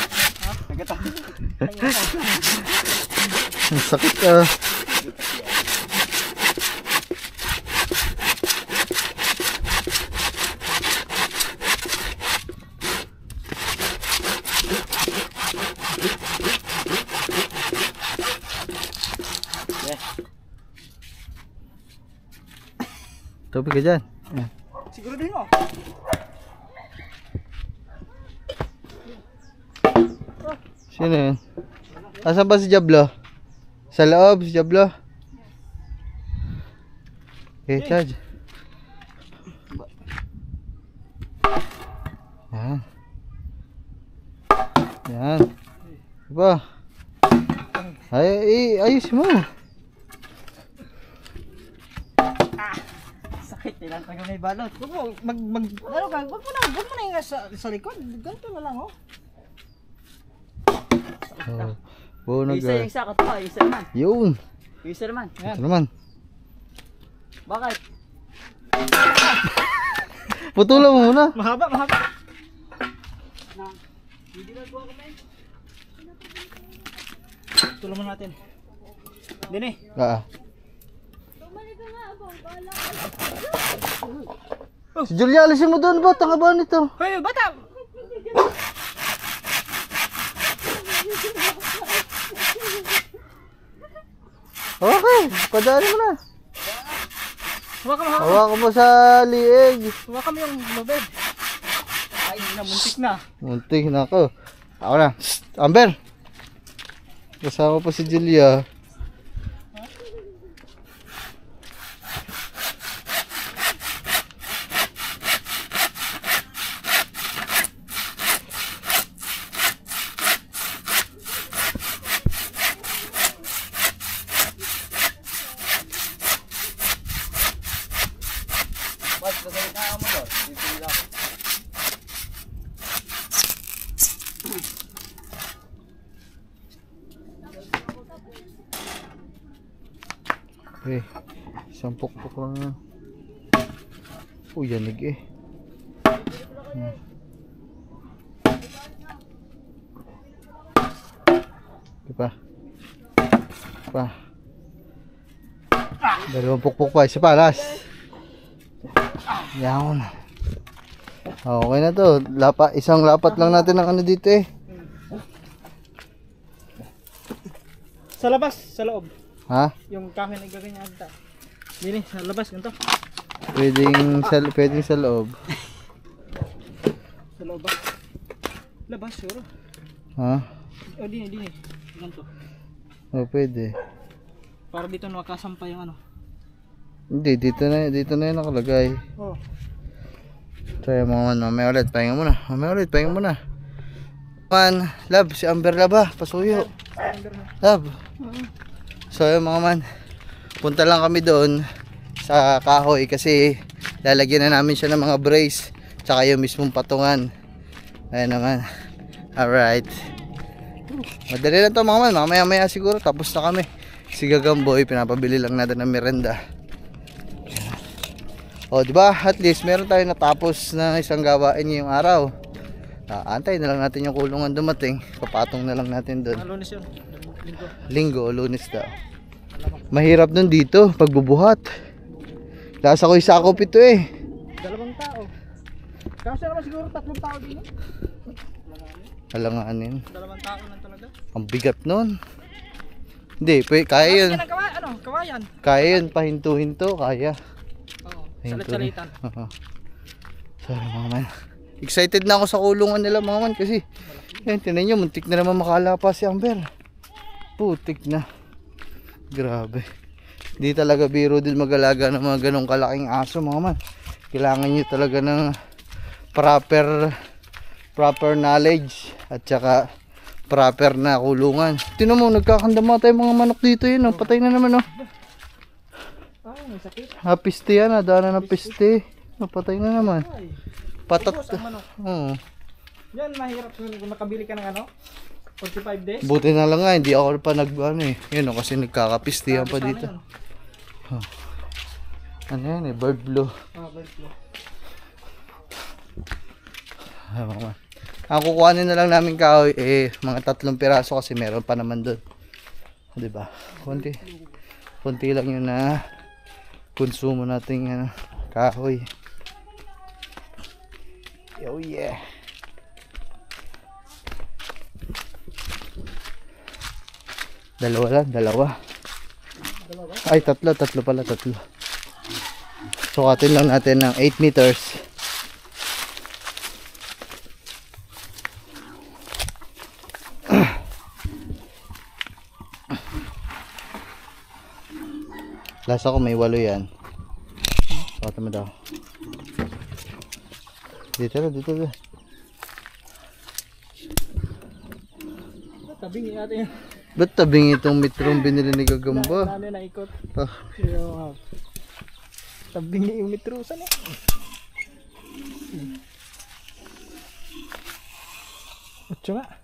Nagata. Ang sakit ah. Tubig ka dyan. Ayan. Siguro din mo. Sino yun? Asan ba si Diablo? Sa loob si Diablo? Okay, charge. Yan. Yan. Diba? Ayos mo. Sakit, ilang taga may balot. Huwag mo, ano ka, huwag mo na yung sa likod. Ganito na lang, oh. Oh. Buo Isa yung isa ka to, isa naman. Yun. Isa naman. Ito naman. Bakit? Putulan mo muna. Mahaba. Tulan mo natin. Dini. Si Julia, alisin mo doon ba? Tanga ba nito? Hoy, bata! Okay, padaan mo na. Hawakan Hawakan mo sa liig. mo yung lubid. Ay, muntik na. Muntik na ako. Ako na. Shh, Amber. Kasama pa si Julia. Okay, isang pukpuk lang yan. Yanig eh. Diba? Dalawang pukpuk pa, isa pa, last. Yan. Okay na to. Isang lapat lang natin ng ano dito eh. Sa labas, sa loob. Ha? Yung kahoy na gaganyan ata. Dini, sa labas, ganito. Pwedeng sa loob. Sa loob ba? Labas, siguro. Ha? O, dini. Ganito. O, pwede. Para dito nakasampa yung ano. Hindi, dito na yung nakalagay. Oh. Try mo man, mamaya ulit, pahinga muna. Man, love, si Amber Laba, pasuyo. Love. So yun mga man, punta lang kami doon sa kahoy kasi lalagyan na namin siya ng mga brace tsaka yung mismong patungan. Ayan naman. Alright. Madali lang to mga man, mamaya siguro tapos na kami. Si Gagamboy, pinapabili lang natin ng merenda. O diba, at least meron tayo natapos na isang gawain ngayong araw. Antay na lang natin yung kulungan dumating. Papatong na lang natin doon. Lunes yun. Linggo o Lunes daw. Mahirap nun dito pagbubuhat. Lasa ko isakop ito eh. 2 tao. Kasi naman siguro 3 tao din. Alanganin. 2 tao lang talaga. Ang bigat nun. Hindi, kaya yun. Kawayan. Kaya yun, pahinto-hinto, kaya. Oo. Pahinto-hinto. Salit-salitan. Sorry mga man. Excited na ako sa kulungan nila mga man kasi yan, tinan nyo, muntik na naman makalapa si Amber. Putik na. Grabe. Di talaga biro din mag-alaga ng mga ganong kalaking aso mga man. Kailangan nyo talaga ng proper knowledge at saka proper na kulungan. Tinan mo, nagkakandama tayo mga manok dito yun. Oh. Patay na naman oh. Ay, may sakit. Piste yan, daanan ng piste. Napatay na naman. Patat. Ubos ang manok. Oo. Yan, mahirap kung makabili ka ng ano? 45 days. Buti na lang nga, hindi ako pa ano eh. Yun o, kasi nagkakapistihan pa dito. Ano yan eh, bird flu. Bird flu. Ang kukuhanin na lang namin kahoy eh mga 3 piraso kasi meron pa naman doon. 'Di ba? Konti lang yun na konsumo nating ano, kahoy. Oh yeah. Dalawa. Ay, tatlo pala. Sukatin lang natin ng 8 meters. Lasa ko may 8 yan. Sukatin mo daw. Dito na. Tabingi natin yan. Ba't tabing itong metrong binili ni Gagamba? Dami na ikot. Ah, Tabingi yung mitrusan eh. Ocho nga.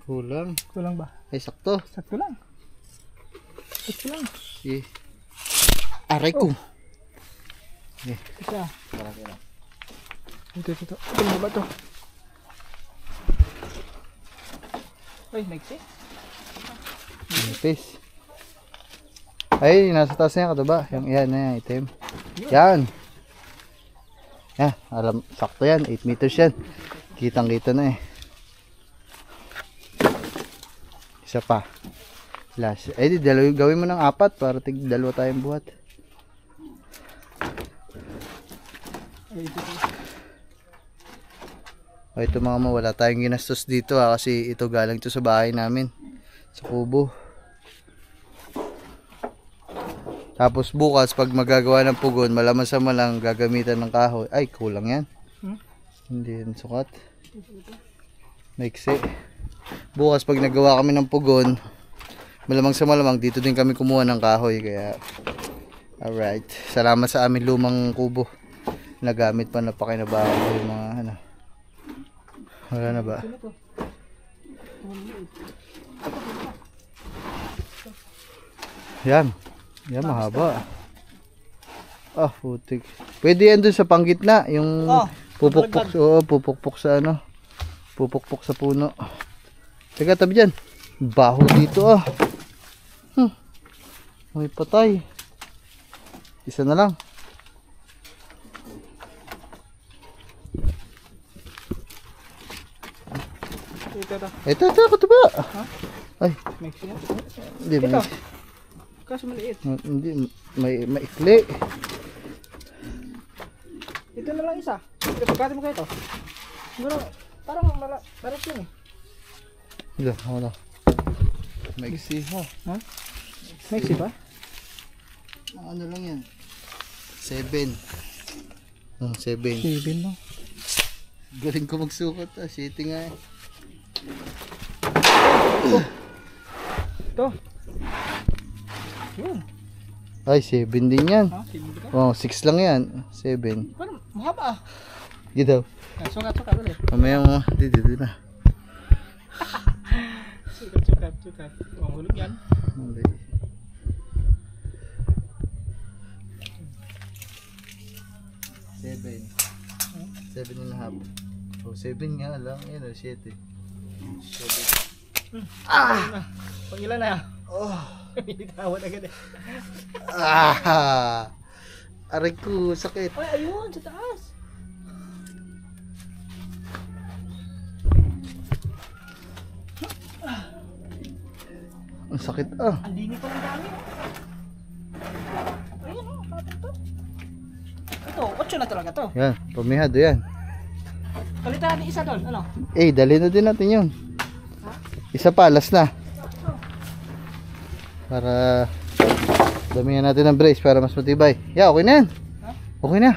kulang. Kulang ba? Ay, sakto. Sakto lang. Eh. Aray ko. Isa. Ito. Ito ba ito? Ay, maiksi. Nipis. Ay, nasa taas na yan, katuba. Yung yan na yan, item. Yan. Yan, alam, sakto yan. 8 meters yan. Kitang-kita na eh. Isa pa. Last. Ay, di, gawin mo ng 4 para tig 2 tayong buhat. O, ito mga wala tayong ginastos dito kasi ito galing to sa bahay namin. Sa kubo. Tapos bukas pag magagawa ng pugon, malaman sa malang gagamitan ng kahoy. Ay, kulang yan. Hindi yan sukat. Maiksi. Bukas pag nagawa kami ng pugon, malamang sa malamang dito din kami kumuha ng kahoy. Kaya, alright. Salamat sa aming lumang kubo. Nagamit pa na pakinabahan ko yung mga ano. Wala na ba? Yan. Yan, mahaba. Ah, putik. Pwede yan dun sa panggitna. Yung pupukpok. Oo, pupukpok sa ano. Pupukpok sa puno. Teka, tabi dyan. Baho dito ah. May patay. Isa na lang. Ito, katuba. Ay. Hindi, ito. Kaso maliit. Hindi, maikli. Ito na lang isa. Pagkati mo kayo ito. Siguro, parang parang yun eh. Wala. Maiksi ha. Ha? Maiksi ba? Ano lang yan? 7. 7. 7 no? Galing ko magsukat ah. Shitty nga eh. Ito. Yun. Ay, 7 din yan. Ha? 7 ka? Oh, 6 lang yan. 7. Parang mahaba ah. Gitaw. Sukat ulit. Mamaya mo. Dito na. Sukat. Mahulog yan. Okay. 7 and a half. Oh, 7 nga lang. Yan o, 7. 7. Pag ilan na? Oh. Tawad agad eh. Aray ko, sakit. Ay, ayun, sa taas. Ang sakit ah. Ang dini pa ng dami. Ayun o, kapit to. Ito, 8 na talaga to. Yan, pamihado yan. Palitan natin isa doon, ano? Eh, dali na din natin yun. Isa pa, last na. Para damihan natin ng brace para mas matibay. Yeah, okay na yan. Okay na.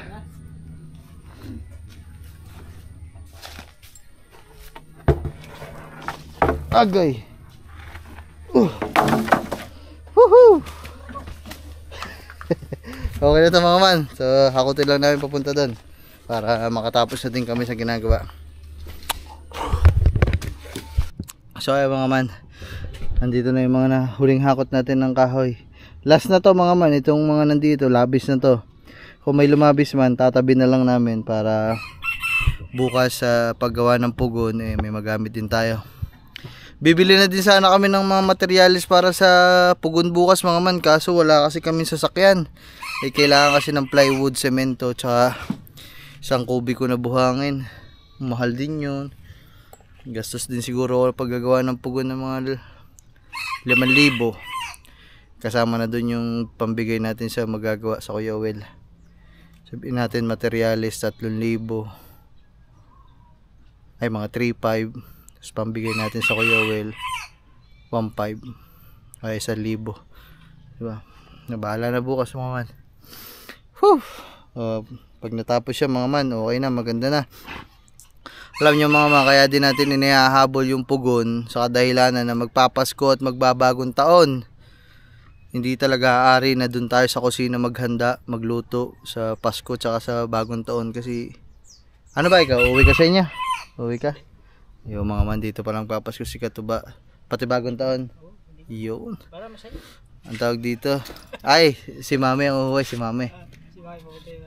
Agay. Woohoo! Okay na ito mga man. So, hakutin lang namin papunta doon. para makatapos na din kami sa ginagawa. So ay mga man, nandito na yung mga huling hakot natin ng kahoy. Last na to mga man, itong mga nandito, labis na to. Kung may lumabis man, tatabi na lang namin para bukas sa paggawa ng pugon, may magamit din tayo. Bibili na din sana kami ng mga materialis para sa pugon bukas mga man, kaso wala kasi kami sasakyan. Kailangan kasi ng plywood, semento, tsaka isang kubiko na buhangin. Mahal din yun. Gastos din siguro paggagawa ng pugon ng mga 5,000. Kasama na dun yung pambigay natin sa magagawa sa Kuya Well. Sabihin natin materialis 3,000. Ay mga 3,500. Tapos pambigay natin sa Kuya Well 1,500. Ay 1,000. Diba? Nabahala na bukas mga man. Pag natapos siya mga man, okay na, maganda na. Alam nyo mga man, kaya din natin inihahabol yung pugon sa kadahilanan na magpapasko at magbabagong taon. Hindi talaga aari na dun tayo sa kusina maghanda, magluto sa Pasko tsaka sa bagong taon. Kasi ano ba ikaw? Uwi ka sa inyo? Uwi ka? Yung mga man dito palang papasko si Katuba. Pati bagong taon. Yun. Ang tawag dito. Ay, si Mami ang uuwi. Si Mami.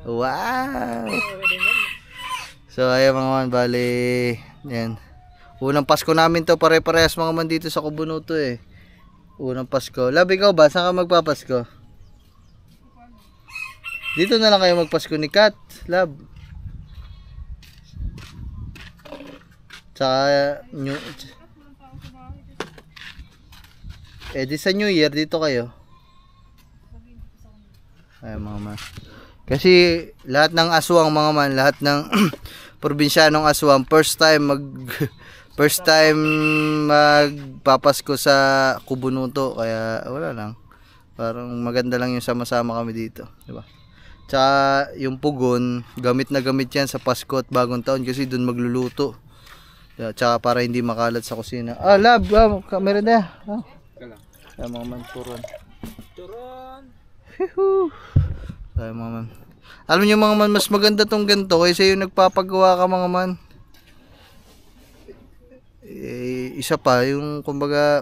Wow! So ayan mga man, bali yan. Unang Pasko namin to, pare-parehas mga man dito sa Kubunuto eh. Unang Pasko. Lab, ikaw ba? Saan ka magpapasko? Dito na lang kayo magpasko ni Kat, Lab. Tsaka di sa New Year dito kayo. Ay mga man. Kasi lahat ng aswang mga man, lahat ng probinsyanong aswang first time magpapasko sa Kubunuto, kaya wala lang. Parang maganda lang yung sama-sama kami dito, di ba? Tsaka yung pugon, gamit na gamit yan sa Pasko at Bagong Taon kasi doon magluluto. Tsaka para hindi makalat sa kusina. Lab, meron na. Ay mga man, turon. Ay mga man. Alam nyo mga man, mas maganda tong ganito kaysa yung nagpapagawa ka mga man. Isa pa, yung kumbaga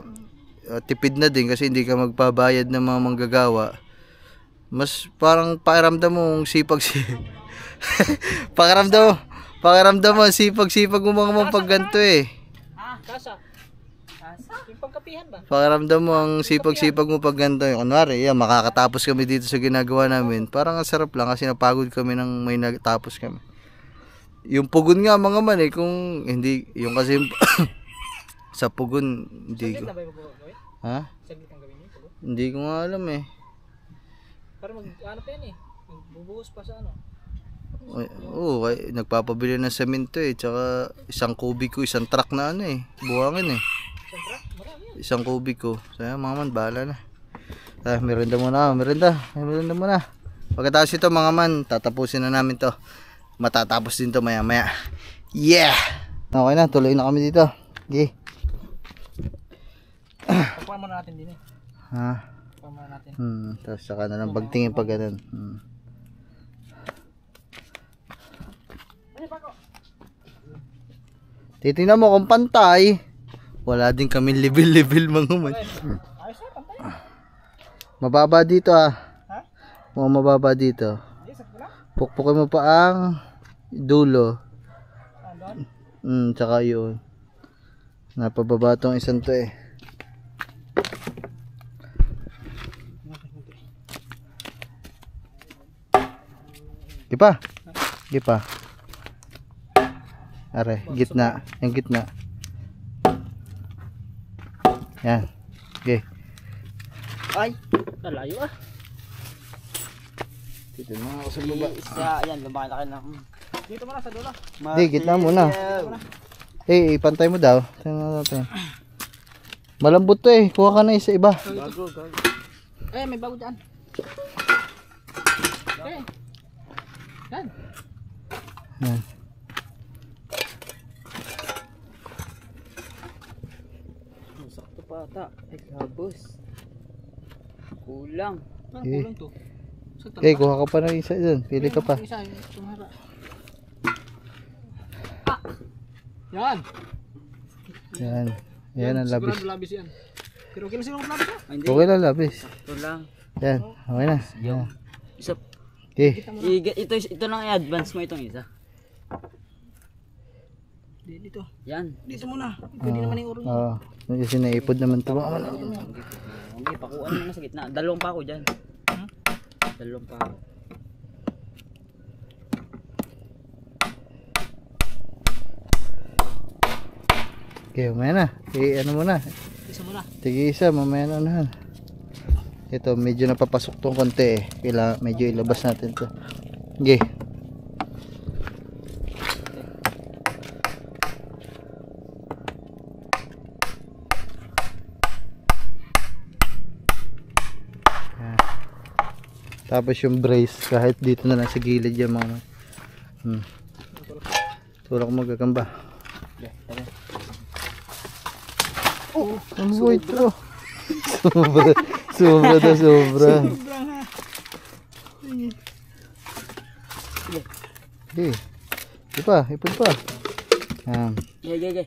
tipid na din kasi hindi ka magpabayad ng mga manggagawa. Mas parang pakiramdam mo sipag pakiramdam mo sipag mo mga pagganto eh. Kasa. Yung pagkapihan ba? Pakiramdam mo ang sipag mo pag ganito. Kunwari, makakatapos kami dito sa ginagawa namin. Parang ang sarap lang kasi napagod kami nang may natapos kami. Yung pugon nga mga man kung hindi, yung kasi sa pugon, hindi ko. Ha? Saglit ang gawin niyo, pugon? Hindi ko nga alam eh. Para ano pa yan magbubuhos pa sa ano. Oo, nagpapabili ng semento tsaka isang kubiko, isang truck na buhangin isang kubiko. So mga man, bahala na. Merenda muna. Merenda muna. Pagkatapos ito mga man, tatapusin na namin to. Matatapos din to maya maya. Yeah! Okay na, tuloy na kami dito. Okay. Pakuha muna natin din Ha? Pakuha muna natin. Tapos saka na lang pagtingin pag ganun. Titingnan mo kung pantay. Wala din kami level mga man. Mababa dito Ha? Mababa dito. Pukpukin mo pa ang dulo. Tsaka yun. Napababa tong isang to eh. Gipa. Are, gitna. Yung gitna. Yan. Okay. Ay, nalayo Dito na ako sa baba. Ayan, lumalaki na. Dito muna sa dulo. Hindi, gitna muna. Pantay mo daw. Tingnan natin. Malambot to eh. Kuha ka na isa iba. Gago. May bago dyan. Yan. Sakto pa ata. Labos. Kulang. Kulang to. Kuha ka pa na isa dun. Pili ka pa. Isa, tumara. Yan. Yan. Yan ang labis. Sigurado labis yan. Pero okay na siguro labis ha? Hindi. Okay lang labis. Ito lang. Yan. Okay na. Yan. Isa. Okay. Ito lang i-advance mo itong isa. Dito. Yan. Dito muna. Pwede naman yung uro. Oo. Kasi naipod naman ito. Okay, pakuan mo na sa gitna. Dalawang pa ako dyan. Dalawang pa ako. Okay, mamaya na. Ano muna. Isa muna. Tig-isa, mamaya na unahan. Ito, medyo napapasok tong konti eh. Kailangan, medyo ilabas natin to. Okay. Yan. Tapos yung brace, kahit dito na lang sa gilid yan mga. Tulak mo gagamba. Oh, ang buhay ito. Sobra. Sobra na sobra. Okay. Ipod pa. Yan. Okay.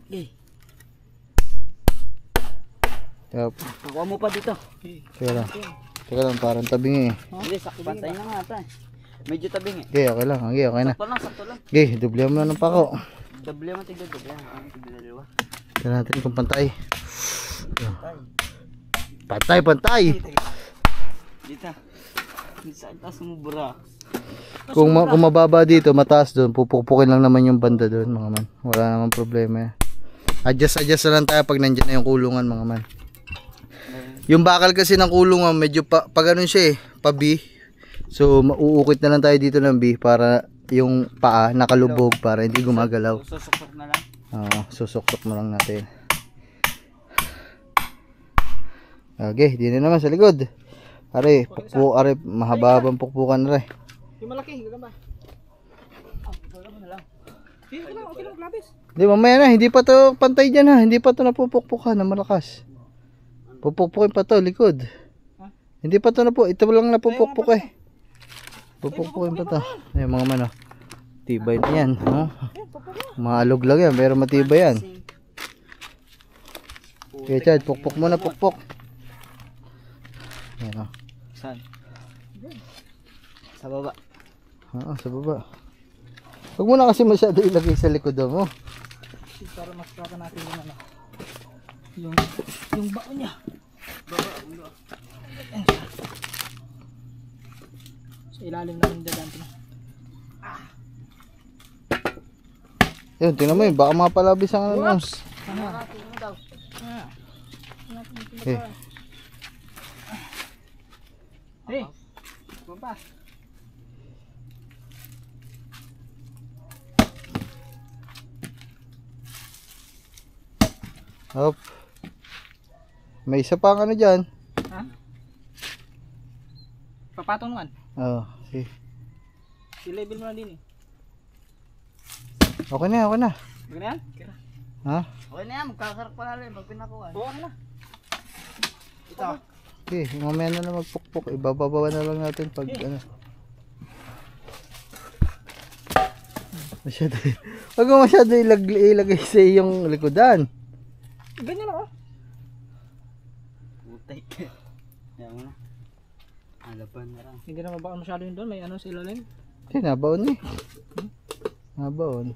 Okay. Yup. Nakuha mo pa dito. Teka lang, parang tabing eh. Hindi, pantay na nga ata. Medyo tabing eh. Okay, okay lang. Okay na. Sakto lang. Okay, dublihan mo na ng pako. Doble mo tigil. Tigil dalawa. Tignan natin kung pantay. Pantay. Dito. Sa taas sumubra. Kung mababa dito, mataas doon, pupukpukin lang naman yung banda doon, mga man. Wala namang problema. Adjust na lang tayo pag nandiyan na yung kulungan, mga man. Yung bakal kasi ng kulungan, medyo pa ganun siya eh, pa B. So, mauukit na lang tayo dito ng B para yung paa nakalubog para hindi gumagalaw. Susok na lang. Oo, susok-sok na lang natin. Okay, di na naman sa likod. Are, mahaba-habang pukpukan na rin. Yung malaki, gagamba. Okay lang, labis. Hindi, mamaya na, hindi pa to pantay dyan ha. Hindi pa to napupukpukan na malakas. Pupukpukin pa to, likod. Hindi pa to ito lang napupukpuk eh. Pupukpukin pa to. Ayun mga mano. Tibay na yan. Oh. Maalog lang yan, pero matibay yan. Okay, Chad, pukpuk muna, pukpuk. Ayan o. Saan? Sa baba. Oo, sa baba. Huwag mo na kasi masyado ilagay sa likod mo. Para mas kaka natin yung ano. Yung bao niya. Sa ilalim na ng dadante na. Yun, tingnan mo yun. Baka mapalabis ang ano. Okay. Hey! Baba! Hop. May isa pa ang ano dyan. Ha? Papatong naman. Oo, okay. I-level mo na din eh. Okay na, okay na. Huwag na yan? Ha? Okay na yan, magkakarak pa natin pag pinakuha. Oo, ano na. Ito. Okay, mamaya na lang magpukpuk. Ibababa na lang natin pag ano. Masyado. Huwag mo masyado ilagay sa iyong likodan. Ganyan lang oh. Putay ka. Yan mo na. Halapan na lang. Hindi na mabaka masyado yun doon. May ano sa ilalim. Okay, nabaon eh. Nabaon.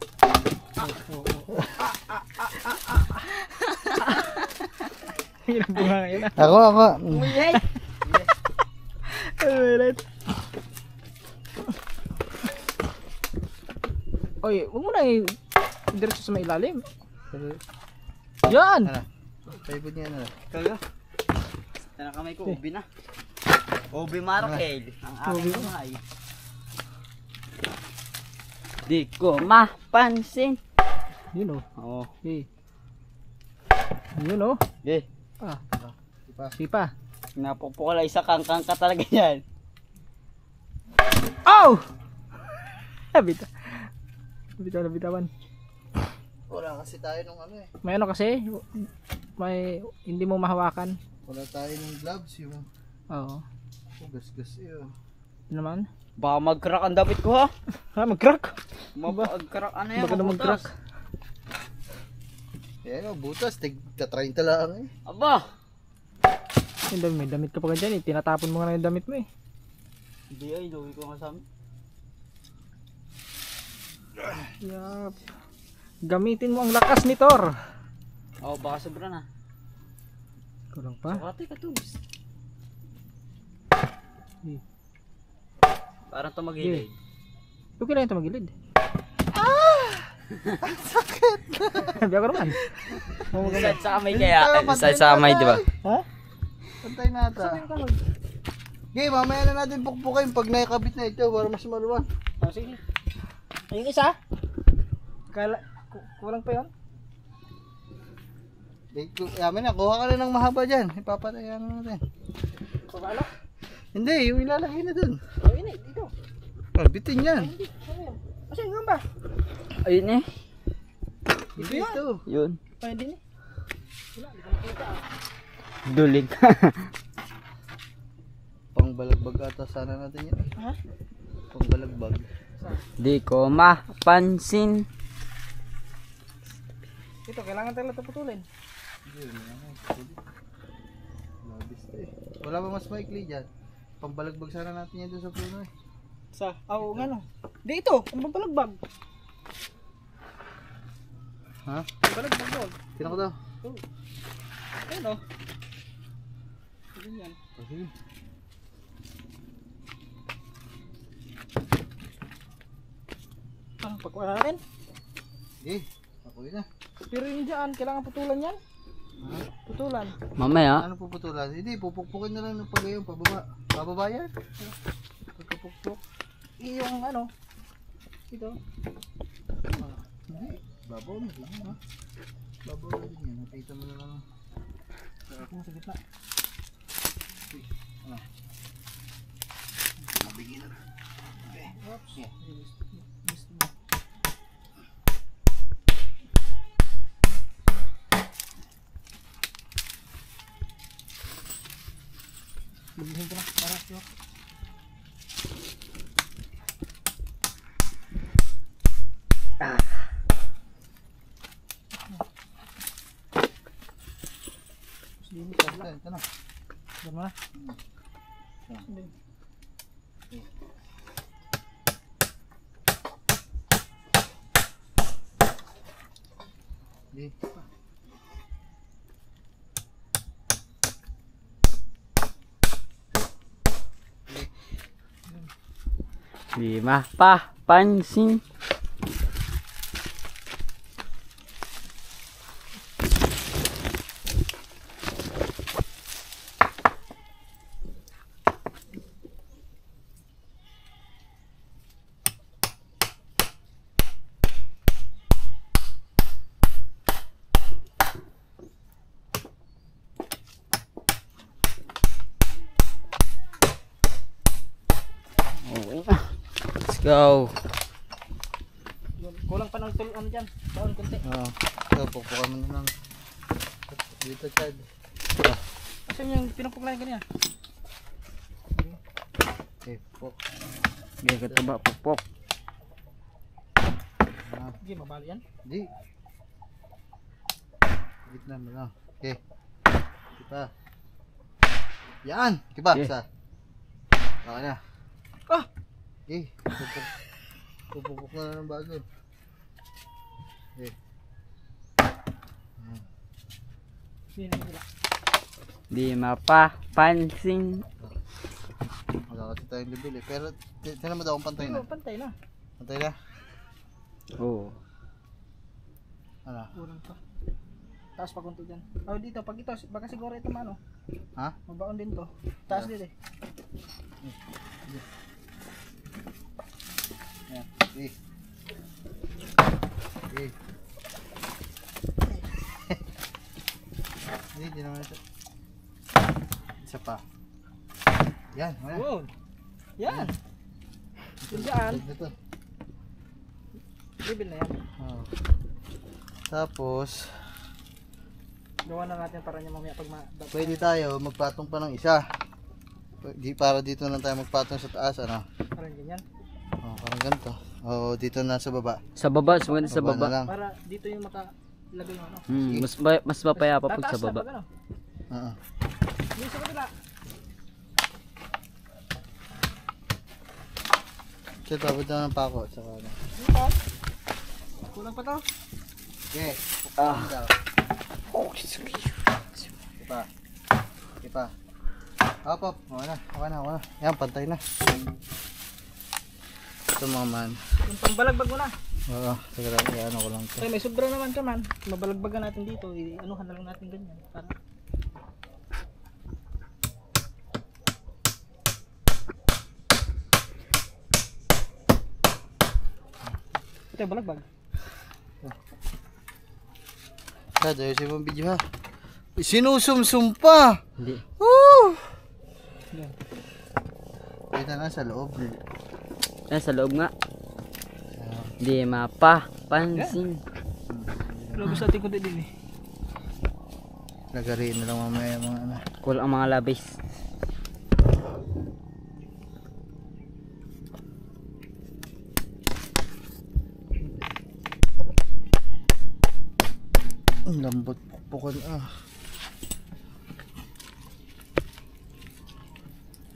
Yung bunga ngayon ah. Ako. Alright. Oy, huwag mo na diretso sa may ilalim. Yan! Ano? Paibod niya na. Kaya. Ito na kamay ko, ubi na. Ubi Markel. Ang aking kamay. Di ko mapansin. Yun oh. Oo. Okay. Yun oh. Okay. Ah. Sipa. Napupukala isa kangkang ka talaga yan. Oh! Nabitawan. Wala kasi tayo nung ano eh. May ano kasi, may hindi mo mahawakan. Wala tayo ng gloves yung Oo. gas-gas eh. Ito naman. Baka mag-crack ang damit ko ha. Ha, mag-crack. Mag-crack ano yan? Baka na mag-crack. Ayan o, butas. Tigta 30 lang eh. Aba! May damit ka pa ka dyan eh. Tinatapon mo nga na yung damit mo eh. Hindi ay, inuwi ko nga sa amin. Yup. Gamitin mo ang lakas ni Thor. Oo, baka sobra na. Kulang pa. Sukati ka tubis. Parang ito maghilid. Okay lang ito magilid. Ah! Sakit! Sabi ako naman. Side sa kamay kaya. Side sa kamay, di ba? Ha? Pantay nata. Okay, mamaya na natin pukpukin pag nakakabit na ito para mas maluwag. Oh, sige. Ayun isa. Kulang pa yun? Yaman na, kuha ka na ng mahaba dyan. Ipapatayan na natin. Pagkalo? Hindi, yung ilalagay na dun. Oh, yun eh. Dito. Bitin yan. Hindi. Ano yun? Kasi yun ba? Ayun eh. Ito. Yun. Pwede din eh. Dulig. Pangbalagbag ata sana natin yan. Ha? Pangbalagbag. Di ko mapansin. Ito, kailangan talaga ito putulin. Wala ba mas maikli dyan? Pambalagbag sana natin yan doon sa puno eh. Sa? Oo nga no. Di ito, ang palagbag. Ha? Palagbag doon. Kina ko daw. Ayun o. Ganyan. Sige. Pagkuha natin. Sige. Pakuwi na. Pero yun dyan, kailangan putulan yan. Ha? Putulan. Mamaya. Ano puputulan? Hindi, pupukpukin na lang ng pagayon. Pababa yan. Pagkapukpuk. Yung ano. Ito. Hindi. Babaw na din yan ha. Babaw na din yan. Nakita mo na lang. Kung sa gitna. Ano? Mabigyan na. Okay. Oops. Yeah. Bilihin ko na. Para sure. Ito na. Diyan mo na. Di. Di mapapansin. Okay na. Let's go. Kulang pa ng ano dyan. Baon kunti. Oo. Ito, pukpukan mo na lang. Dito, Chad. Kasi yung pinupuklan kanina. Okay, puk. Gagat ka ba? Pupok. Hindi, mabali yan. Di. Gitna mo lang. Okay. Kita. Yan! Kiba, Okay. isa. Okay na. Ah! Okay. Pupukpuk na lang ng bago. Okay. Hindi. Di mapapansin. Wala kasi tayong level eh. Pero, tinan mo daw kung pantay na. Pantay na. Pantay na? Oo. Ano? Kulang pa. Taas pa kunti dyan. Oh, dito. Pag ito, baka siguro ito maano. Ha? Mabaon din to. Taas din eh. Yan. Okay. Okay. Hindi naman ito. Isa pa. Yan. Wala. Wow. Yan. Yun dyan. Ito. Bibil na yan. Oh. Tapos, Gawa na natin para niya mamaya pag pwede tayo magpatong pa ng isa. Di para dito lang tayo magpatong sa taas, ano? Parang ganyan. Oh, parang ganito. Oh, dito na sa baba. Sa baba, mas maganda sa na baba. lang. Para dito yung makalagay yung ano. Mas mapayapa pag sa Tataas na baba. pag ano. Oo. Yung sa kabila. So, tapos na ng pako. Saka ano. Dito. Kulang pa to. Okay. Ipa. Ipa. Hop, hop. Okay na. Yan, pantay na. Ito mga man. Yung pambalagbag mo na. Oo, sige lang. Ano ko lang ito. Ay, may sobra naman ka man. Mabalagbagan natin dito. Anuhan na lang natin ganyan. Para. Ito yung balagbag. Sad, ayusin mo ang video ha. Sinusumsum pa! Hindi. Woo! Yan. Kita na sa loob. Sa loob nga. Di mapapansin. Lobos natin kundi din eh. Lagariin na lang mamaya mga ano. Cool ang mga labis. Ang lambot pukpukan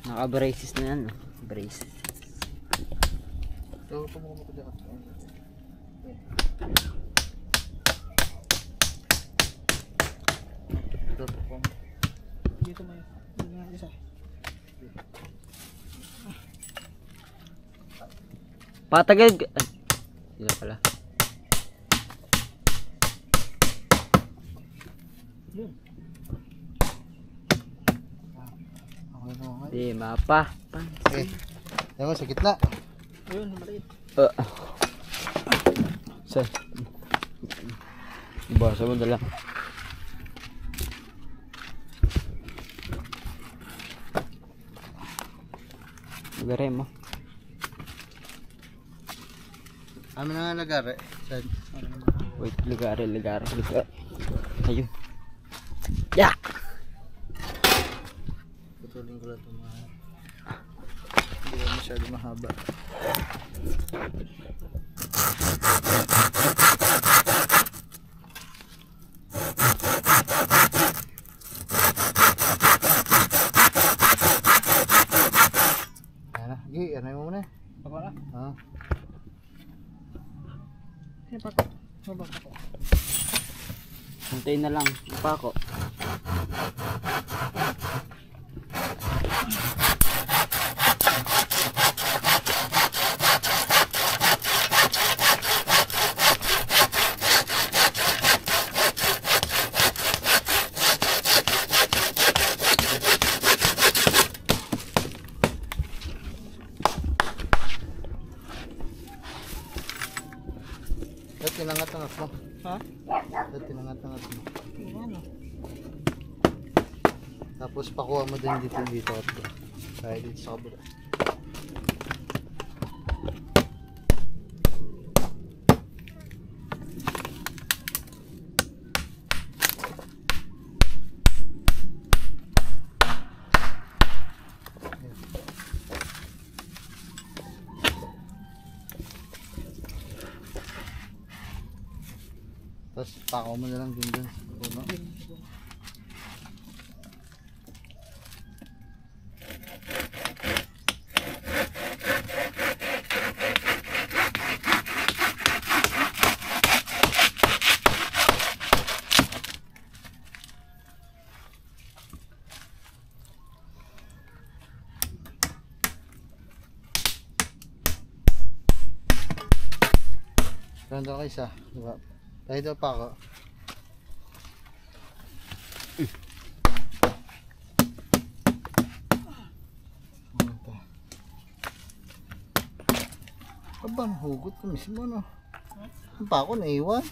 Naka-braces na yan. Braces. Ito, pumukuha ko dyan. Ito, Dito may. Dito nga isa. Patagal. Ay, sila pala. Yun. Okay na okay. Di mapapansin. Okay. Ewan, sa gitna. Ayun, maliit. Saan? Basa mo dala. Lagare mo. Amin na nga lagari. Saan? Wait, lagare. Ayun. Yeah! Putulin ko lang ito mga. Hindi ba masyado mahaba. Ayan na. Gi, ano mo muna. Ako na. Ah. Sino pa? Mabak ako. Hintay na lang. Pa ako. Dati tinangat-tangat mo. Ha? Dati tinangat-tangat mo. Ano? Tapos pakuha mo din dito at kaya dito sa kabila. Tapos pakaw mo na lang din dun sa puno. Ganda ka isa, diba? Tayo daw pa ako. Aba, nahugot ko mismo, no? Ang pa ako naiwan.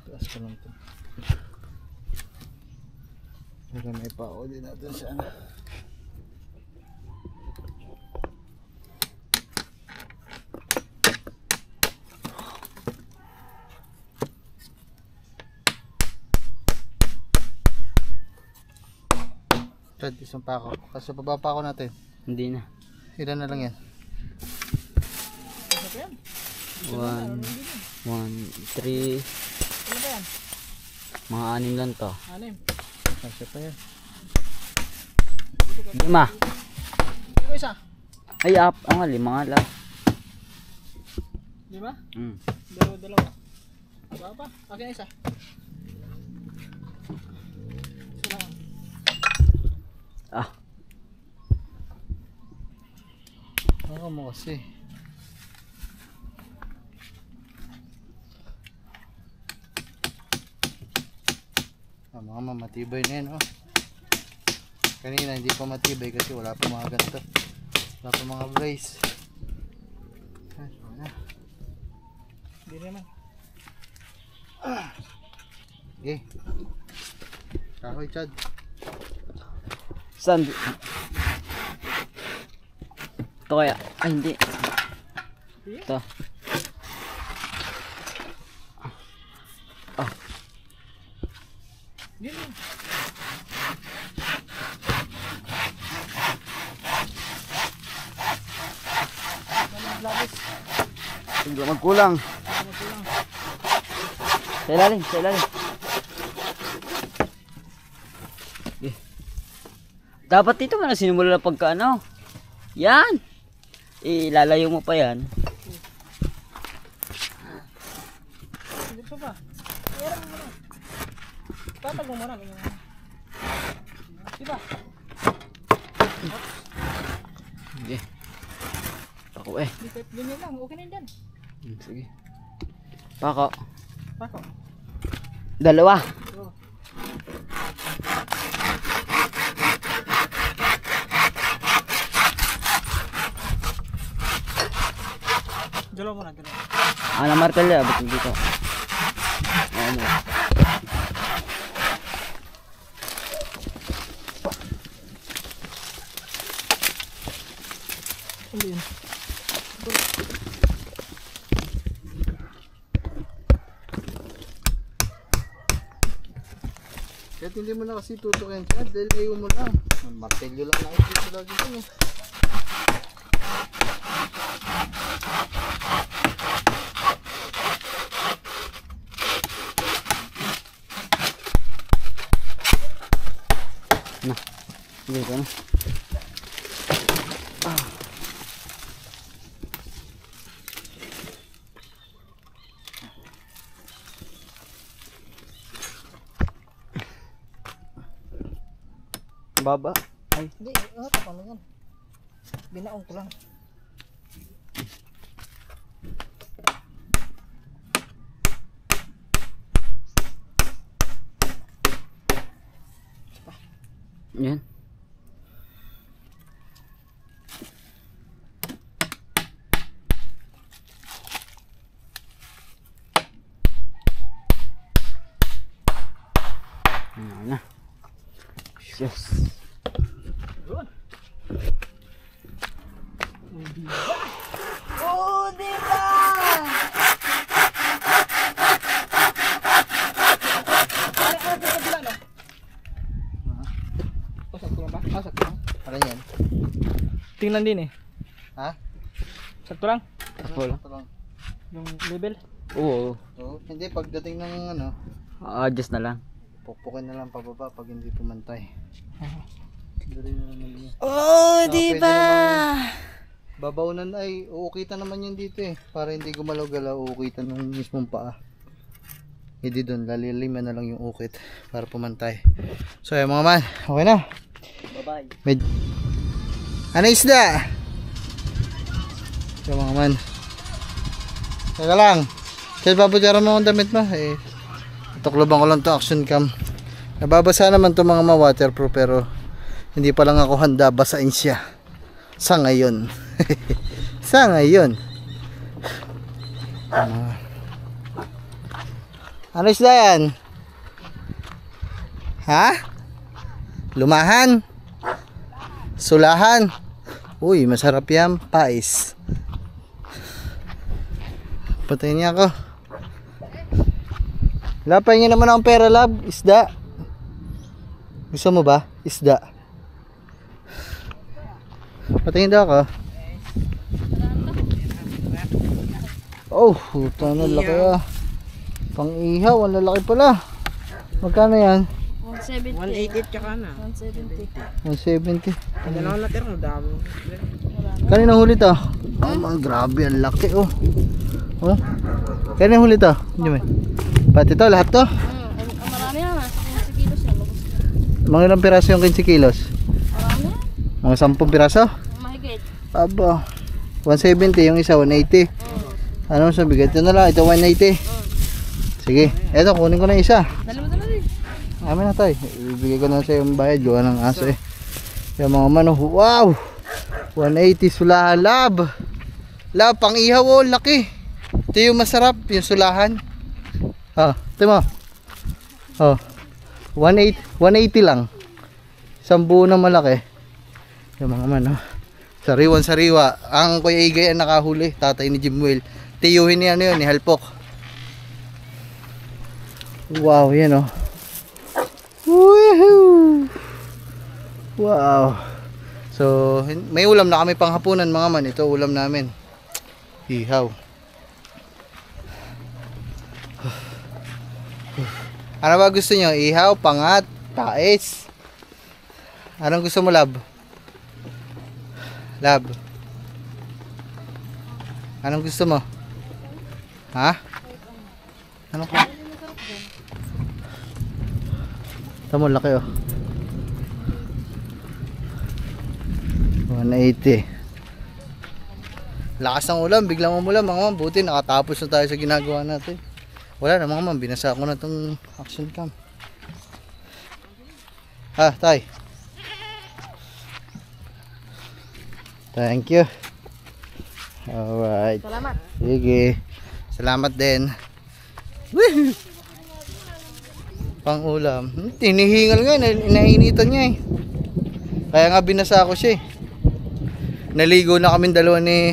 Taas ko lang ito. Para may pao din natin sa ano. Chad, isang pako. Kasi papapako natin. Hindi na. Ilan na lang yan? 1, 3, Ano ba yan? mga 6 lang to. 6. Kasi pa yan. 5. Ito isa. Ay, ang 5 nga lang. 5? 2. Dalawa pa. Akin isa. Isa lang. Ah, Ako mo kasi. Mga matibay na yan, oh. Kanina hindi pa matibay kasi wala pa mga ganito. Wala pa mga brace. Hindi naman. Okay. Kahoy, Chad. saan? Ito kaya? Ay, hindi. Ito. Ganyan. Hindi magkulang. Sa ilalim, sa ilalim. Okay. Dapat dito mo na sinimula na pagka ano. Yan. Ilalayo mo pa yan. Dito pa. Ayan mo na. Tatag mo muna. Diba? Okay. Ako eh. Dito, ganyan lang. Okay na yan. Sige. Pako. Pako. 2. Oo. Dalawa mo na, dalawa. Ana martilyo, abot dito. Ano? Ano yun? Kahit hindi mo na kasi tutukin, Chad, dahil ayaw mo lang. Martelyo lang nakikita lagi ko, eh. Dito na. Baba. Ay. Hindi, tapang mo yan. Binaong ko lang. Yan. Ano na. Yes. Oh, diba? Sakto lang ba? Sakto lang. Ano yan? Tingnan din eh. Ha? Sakto lang. Wala. Ito lang. Yung level. Oo. Oo, hindi, pagdating ng ano, Adjust na lang. pukpukin na lang pababa pag hindi pumantay. Dali na naman yun. Oh, diba? Babaunan ay, uukitan naman yun dito eh. Para hindi gumalaw-galaw, uukitan ng mismong paa. Hindi doon, laliliman na lang yung ukit para pumantay. So ayun mga man, okay na. Bye-bye. Ano isda? So mga man. Teka lang. Kasi babudyaran mo ang damit mo. Eh, tuklubang ko lang to action cam. Nababasa naman to mga waterproof pero hindi pa lang ako handa basain siya. Sa ngayon. Sa ngayon. Ano isda yan? Ha? Lumahan? Sulahan? Uy, masarap yan. Pais. Patayin niya ako. Lapay niya naman akong pera, lab. Isda. Gusto mo ba? Isda. Patingin daw ka. Oh, puta na laki ah. Pang ihaw, ang lalaki pala. Magkano yan? 170. 180 tsaka na. 170. 170. Dalawa na tira, dami. Kanina huli to? Oh, grabe, ang laki oh. Oh. Kanina huli to? Hindi mo. Pati to, lahat to? Marami na. 15 kilos yan. Lubos na. Mga ilang piraso yung 15 kilos? Marami na. Mga 10 piraso? Mahigit. Aba. 170 yung isa, 180. Ano sa bigat? Ito na lang, ito 180. Sige, eto kunin ko na isa. Dali mo rin. Amin na tayo. Ibigay ko na sa yung bayad. Gawa ng aso eh. Yung mga mano. Wow! 180 sulahan. Lab! Lab, pang ihaw oh. Laki. Ito yung masarap. Yung sulahan. Ah, ito mo. Oh. 180 lang. Isang buo na malaki. Yung mga mano. Sariwan sariwa. Ang Kuya Igay ang nakahuli. Tatay ni Jimwell. Tiyuhin ni ano yun. Ni Halpok. Wow, yan oh. Woohoo! Wow. So, may ulam na kami pang hapunan mga man. Ito ulam namin. Ihaw. Ano ba gusto nyo? Ihaw, pangat, tais. Anong gusto mo, Lab? Lab. Anong gusto mo? Ha? Ano ka? Tamo, laki oh. 180. Lakas ng ulam, biglang umulan mga ma'am. Buti nakatapos na tayo sa ginagawa natin. Wala na mga ma'am, binasa ko na itong action cam. Ha, tay. Thank you. Alright. Salamat. Sige. Salamat din. Woo! Pang ulam. Tinihingal nga, inainitan niya eh. Kaya nga binasa ko siya eh. Naligo na kami dalawa ni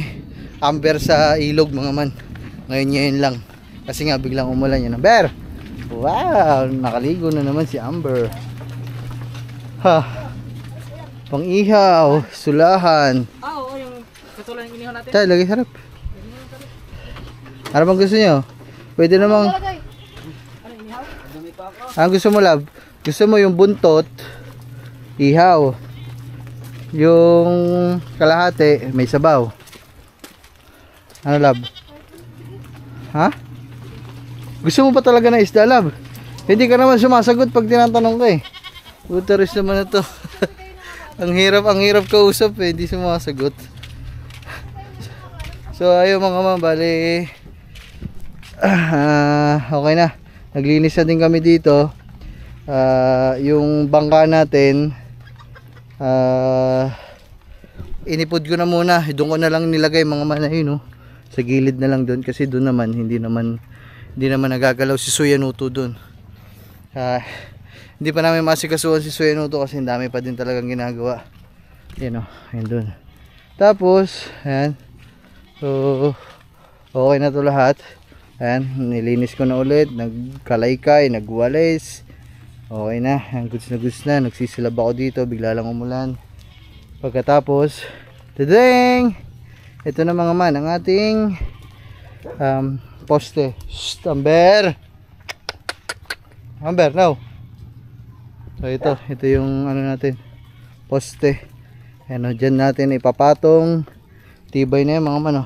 Amber sa ilog mga man. Ngayon lang. Kasi nga biglang umulan yun. Amber! Wow! Nakaligo na naman si Amber. Ha! Pang ihaw, sulahan. Oo, yung katulad ng inihaw natin. Tay, lagi harap. Ano bang gusto nyo? Pwede namang... Ang gusto mo, Lab? Gusto mo yung buntot, ihaw. Yung kalahati, may sabaw. Ano, Lab? Ha? Gusto mo pa talaga na isda, Lab? Hindi ka naman sumasagot pag tinatanong ko eh. Utaris naman na to. ang hirap kausap eh, hindi sumasagot. So ayun mga ma'am, bali okay na. Naglinis na din kami dito. Yung bangka natin inipod ko na muna. Doon ko na lang nilagay mga manay no. Sa gilid na lang doon kasi doon naman hindi naman nagagalaw si Suyanuto doon. Hindi pa namin masikasuhan si Suyanuto kasi dami pa din talagang ginagawa. Yan o, ayun doon. Tapos, ayan. So, okay na to lahat. Ayan, nilinis ko na ulit. Nagkalaykay, nagwalis. Okay na, ayan, goods na. Nagsisilab ako dito, bigla lang umulan. Pagkatapos, tadang! Ito na mga man, ang ating poste. Shhh, Amber! Amber, now! So ito yung ano natin, poste. Ayan o, dyan natin ipapatong. Tibay na yan mga man o.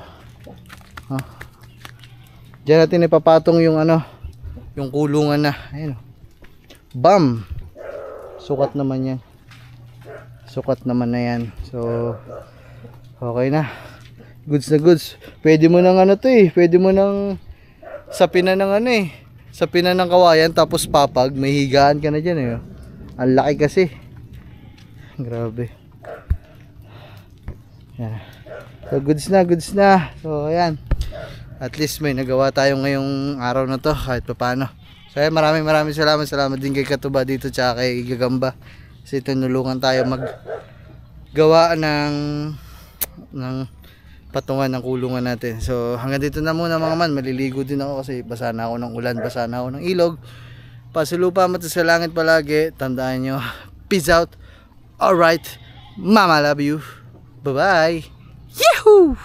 Dyan natin ipapatong yung ano, yung kulungan na. Ayan o. Bam! Sukat naman yan. Sukat naman na yan. So, okay na. Goods na goods. Pwede mo nang ano to eh. Pwede mo nang sapinan ng ano eh. Sapinan ng kawayan tapos papag. May higaan ka na dyan eh. Ang laki kasi. Grabe. Yan. So goods na. So ayan. At least may nagawa tayo ngayong araw na to kahit paano. So ayan, maraming salamat. Salamat din kay Katuba dito tsaka kay Gagamba. Kasi tinulungan tayo maggawa ng patungan ng kulungan natin. So hanggang dito na muna mga man. Maliligo din ako kasi basa na ako ng ulan, basa na ako ng ilog. Pasulupa mata sa langit palagi. Tandaan nyo. Peace out. Alright. Mama love you. Bye-bye! Yahoo!